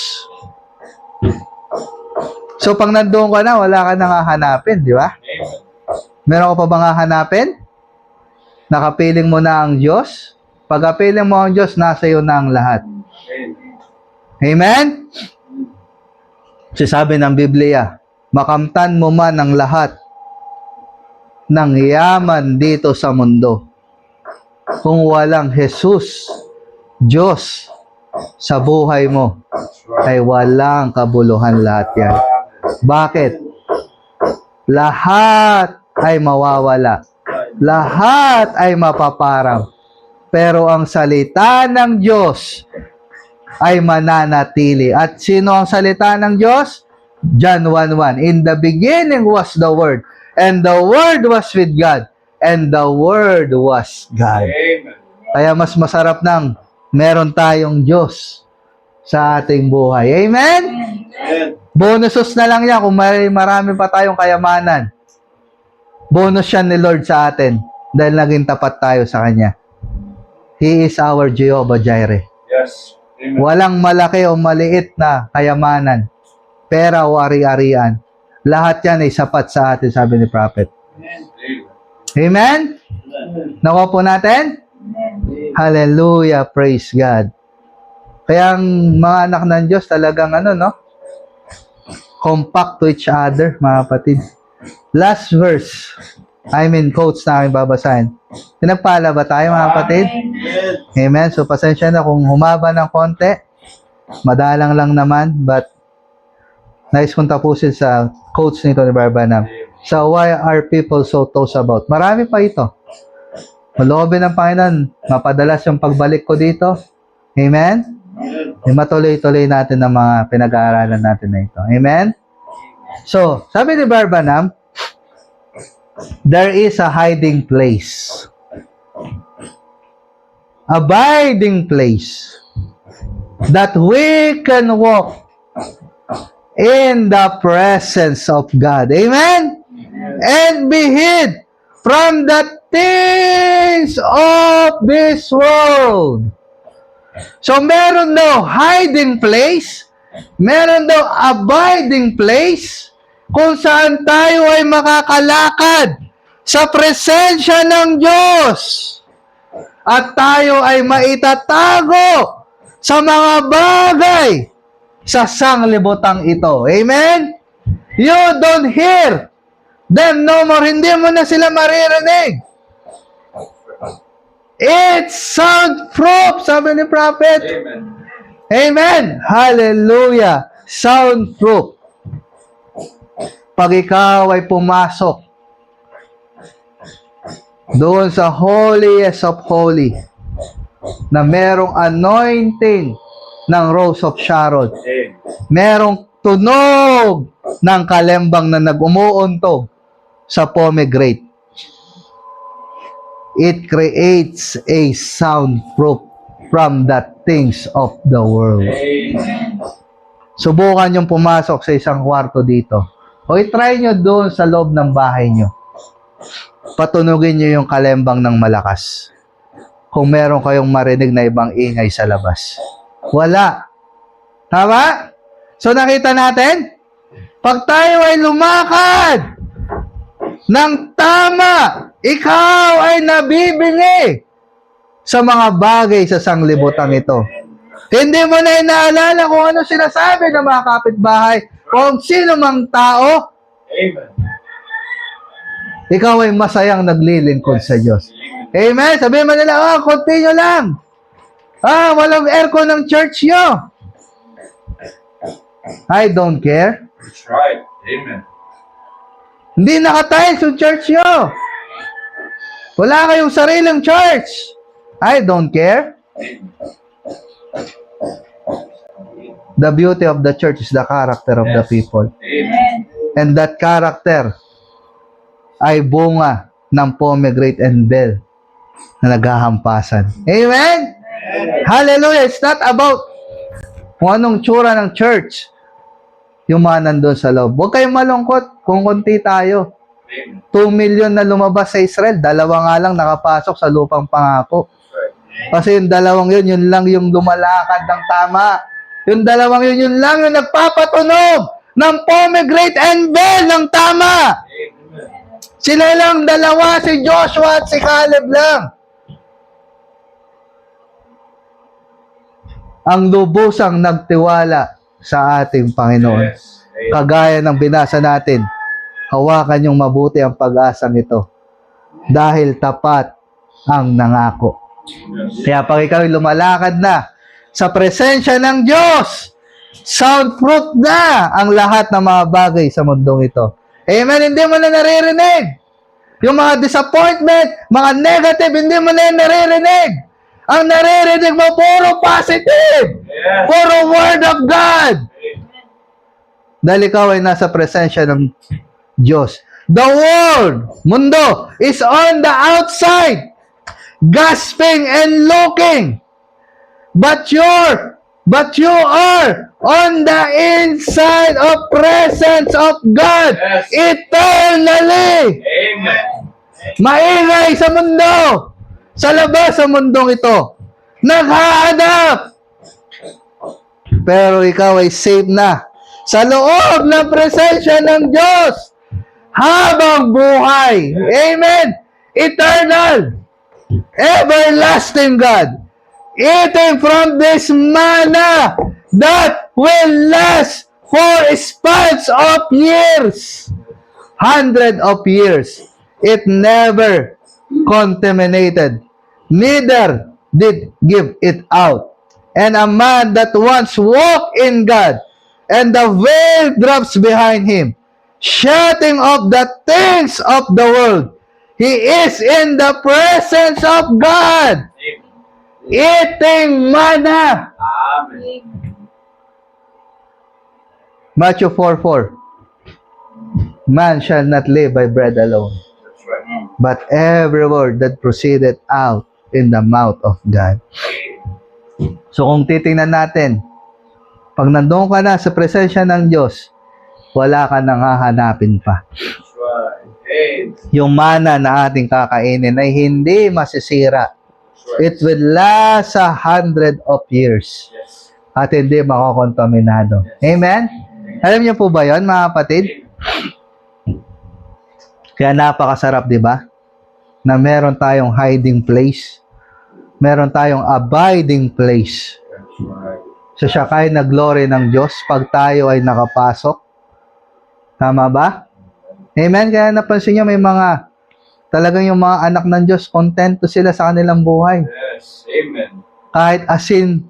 So pag nandoon ka na, wala ka nang hahanapin, di ba? Amen. Meron ka pa bang hahanapin? Nakapiling mo na ang Diyos? Pag kapiling mo ang Diyos, nasa iyo na ang lahat. Amen. Amen? Sabi ng Biblia, makamtan mo man ang lahat ng yaman dito sa mundo. Kung walang Jesus, Diyos, sa buhay mo, ay walang kabuluhan lahat yan. Bakit? Lahat ay mawawala. Lahat ay mapaparang. Pero ang salita ng Diyos ay mananatili. At sino ang salita ng Diyos? John 1:1. In the beginning was the Word, and the Word was with God, and the Word was God. Amen. Kaya mas masarap nang meron tayong Diyos sa ating buhay. Amen? Amen. Bonusos na lang yan kung marami pa tayong kayamanan. Bonus yan ni Lord sa atin dahil naging tapat tayo sa Kanya. He is our Jehovah Jireh. Yes. Amen. Walang malaki o maliit na kayamanan, pera o ari-arian. Lahat yan ay sapat sa atin, sabi ni Prophet. Amen. Amen? Nakuha po natin? Hallelujah, praise God. Kaya ang mga anak ng Diyos talagang compact to each other, mga kapatid. Last verse, quotes na aking babasahin. Pinagpala ba tayo, mga kapatid? Amen. So, pasensya na kung humaba ng konti. Madalang lang naman, but nais kong tapusin sa quotes nito ni Barbanam. So, why are people so tossed about? Marami pa ito. Maloobin ng Panginoon, mapadalas yung pagbalik ko dito. Amen? Matuloy-tuloy natin ang mga pinag-aaralan natin na ito. Amen? So, sabi ni Barbanam, there is a hiding place. Abiding place that we can walk in the presence of God. Amen? And be hid from the things of this world. So, meron daw hiding place, meron daw abiding place, kung saan tayo ay makakalakad sa presensya ng Diyos. At tayo ay maitatago sa mga bagay sa sanglibutang ito. Amen? You don't hear them no more. Hindi mo na sila maririnig. It's soundproof, sabi ni Prophet. Amen. Amen. Hallelujah. Soundproof. Pag ikaw ay pumasok doon sa holiest of holy na merong anointing ng Rose of Sharon, Amen. merong tunog ng kalembang na nag-umuuntog sa pomegranate. It creates a soundproof from the things of the world. Amen. Subukan yung pumasok sa isang kwarto dito. O itry nyo doon sa loob ng bahay nyo. Patunugin nyo yung kalembang ng malakas. Kung meron kayong marinig na ibang ingay sa labas. Wala. Tama? So nakita natin? Pag tayo ay lumakad ng tama, ikaw ay nabibingi sa mga bagay sa sanglibutan ito. Hindi mo na inaalala kung ano sinasabi ng mga kapitbahay, kung sino mang tao, Amen. ikaw ay masayang naglilingkod sa Diyos. Amen? Sabihin mo nila, continue lang. Walang aircon ng church nyo. I don't care. That's right. Amen. Hindi nakatiles yung church nyo. Wala kayong sariling church. I don't care. The beauty of the church is the character of the people. Amen. And that character ay bunga ng pomegranate and bell na naghahampasan. Amen? Hallelujah! It's not about kung anong tsura ng church yung mga nandun sa loob. Huwag kayong malungkot kung konti tayo. Amen. 2 million na lumabas sa Israel, 2 nga lang nakapasok sa lupang pangako. Kasi yung 2 yun lang yung lumalakad ng tama. Yung 2 yun lang yung nagpapatunog ng pomegranate and bell ng tama. Amen. Sila lang 2, si Joshua at si Caleb lang. Ang lubusang nagtiwala sa ating Panginoon. Yes. Amen. Kagaya ng binasa natin, hawakan yung mabuti ang pag-asang ito dahil tapat ang nangako. Kaya pag ikaw lumalakad na sa presensya ng Diyos, soundproof na ang lahat ng mga bagay sa mundong ito. Amen? Hindi mo na naririnig. Yung mga disappointment, mga negative, hindi mo na naririnig. Ang naririnig mo, puro positive. Yes. Puro word of God. Dahil ikaw ay nasa presensya ng Diyos. The world, mundo, is on the outside, gasping and looking. But you are on the inside of presence of God Yes. eternally. Amen. Maingay sa mundo, sa labas sa mundong ito. Naghahanap. Pero ikaw ay safe na sa loob ng presensya ng Diyos habang buhay. Amen. Eternal, everlasting God, eating from this manna that will last for spans of years, 100 of years. It never contaminated, neither did give it out. And a man that once walked in God, and the veil drops behind him, shutting off the things of the world. He is in the presence of God, eating manna. Amen. Matthew 4:4. Man shall not live by bread alone, That's right. but every word that proceeded out in the mouth of God. So kung titingnan natin, pag nandoon ka na sa presensya ng Diyos, wala ka nang hahanapin pa. That's right. Amen. Yung mana na ating kakainin ay hindi masisira. That's right. It will last 100 of years Yes. at hindi makokontaminado. Amen? Alam niyo po ba yon, mga kapatid? Kaya napakasarap, di ba? Na meron tayong hiding place. Meron tayong abiding place. That's right. Sa Shekinah na glory ng Diyos pag tayo ay nakapasok. Tama ba? Amen? Kaya napansin nyo, may mga, talagang yung mga anak ng Diyos, kontento sila sa kanilang buhay. Yes. Amen. Kahit asin,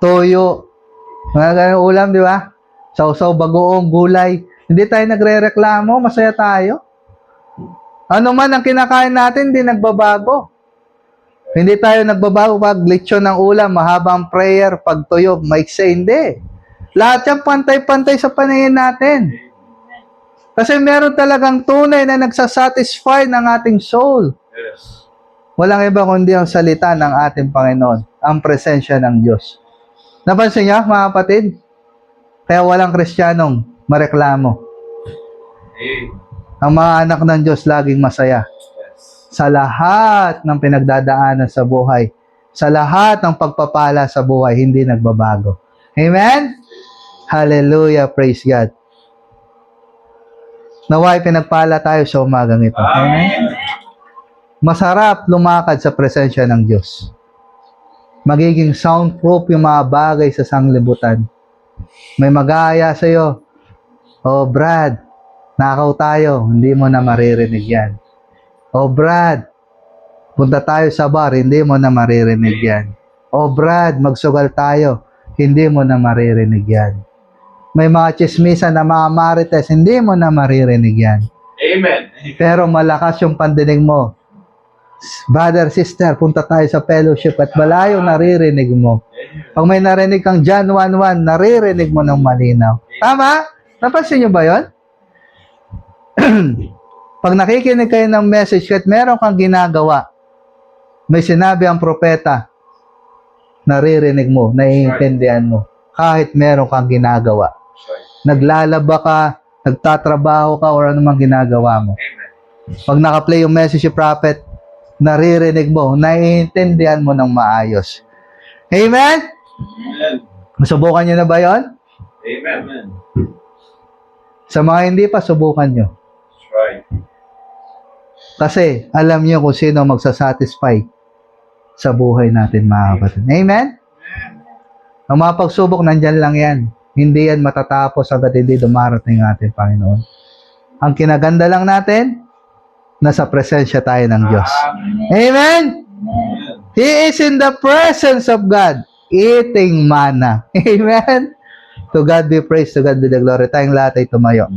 toyo, mga ganang ulam, di ba? Sausaw, bagoong, gulay. Hindi tayo nagre-reklamo, masaya tayo. Ano man ang kinakain natin, hindi nagbabago. Hindi tayo nagbabago pag lechon ng ulam, mahabang prayer, pag tuyo, maikse, hindi. Lahat yan pantay-pantay sa paningin natin. Kasi meron talagang tunay na nagsasatisfy ng ating soul. Yes. Walang iba kundi ang salita ng ating Panginoon, ang presensya ng Diyos. Napansin niyo, mga kapatid? Kaya walang Kristiyanong mareklamo. Amen. Ang mga anak ng Diyos laging masaya. Yes. Sa lahat ng pinagdadaanan sa buhay, sa lahat ng pagpapala sa buhay, hindi nagbabago. Amen? Hallelujah, praise God. Naway pinagpala tayo sa umagang ito. Amen? Masarap lumakad sa presensya ng Diyos. Magiging soundproof yung mga bagay sa sanglibutan. May mag-aaya sa'yo, "Oh, Brad, nakaw tayo, hindi mo na maririnig yan. Oh, Brad, punta tayo sa bar, hindi mo na maririnig yan. Oh, Brad, magsugal tayo, hindi mo na maririnig yan. May mga chismisan na mga marites, hindi mo na maririnig yan. Amen. Pero malakas yung pandinig mo. Brother, sister, punta tayo sa fellowship at malayo naririnig mo. Pag may narinig kang John 1:1, naririnig mo ng malinaw. Tama? Napansin nyo ba yun? Pag nakikinig kayo ng message at meron kang ginagawa, may sinabi ang propeta, naririnig mo, naiintindihan mo, kahit meron kang ginagawa. Naglalaba ka, nagtatrabaho ka, or anumang ginagawa mo. Pag nakaplay yung message si prophet, naririnig mo, naiintindihan mo ng maayos. Amen? Amen. Masubukan nyo na ba yon? Amen. Sa mga hindi pa, subukan nyo. That's right. Kasi alam nyo kung sino magsasatisfy sa buhay natin, mga kapatid. Amen? Ang mga pagsubok, nandyan lang yan. Hindi yan matatapos hanggat hindi dumarating ang ating Panginoon. Ang kinaganda lang natin, nasa presensya tayo ng Diyos. Amen? Amen. He is in the presence of God, eating manna. Amen? To God be praised, to God be the glory. Tayong lahat ay tumayo.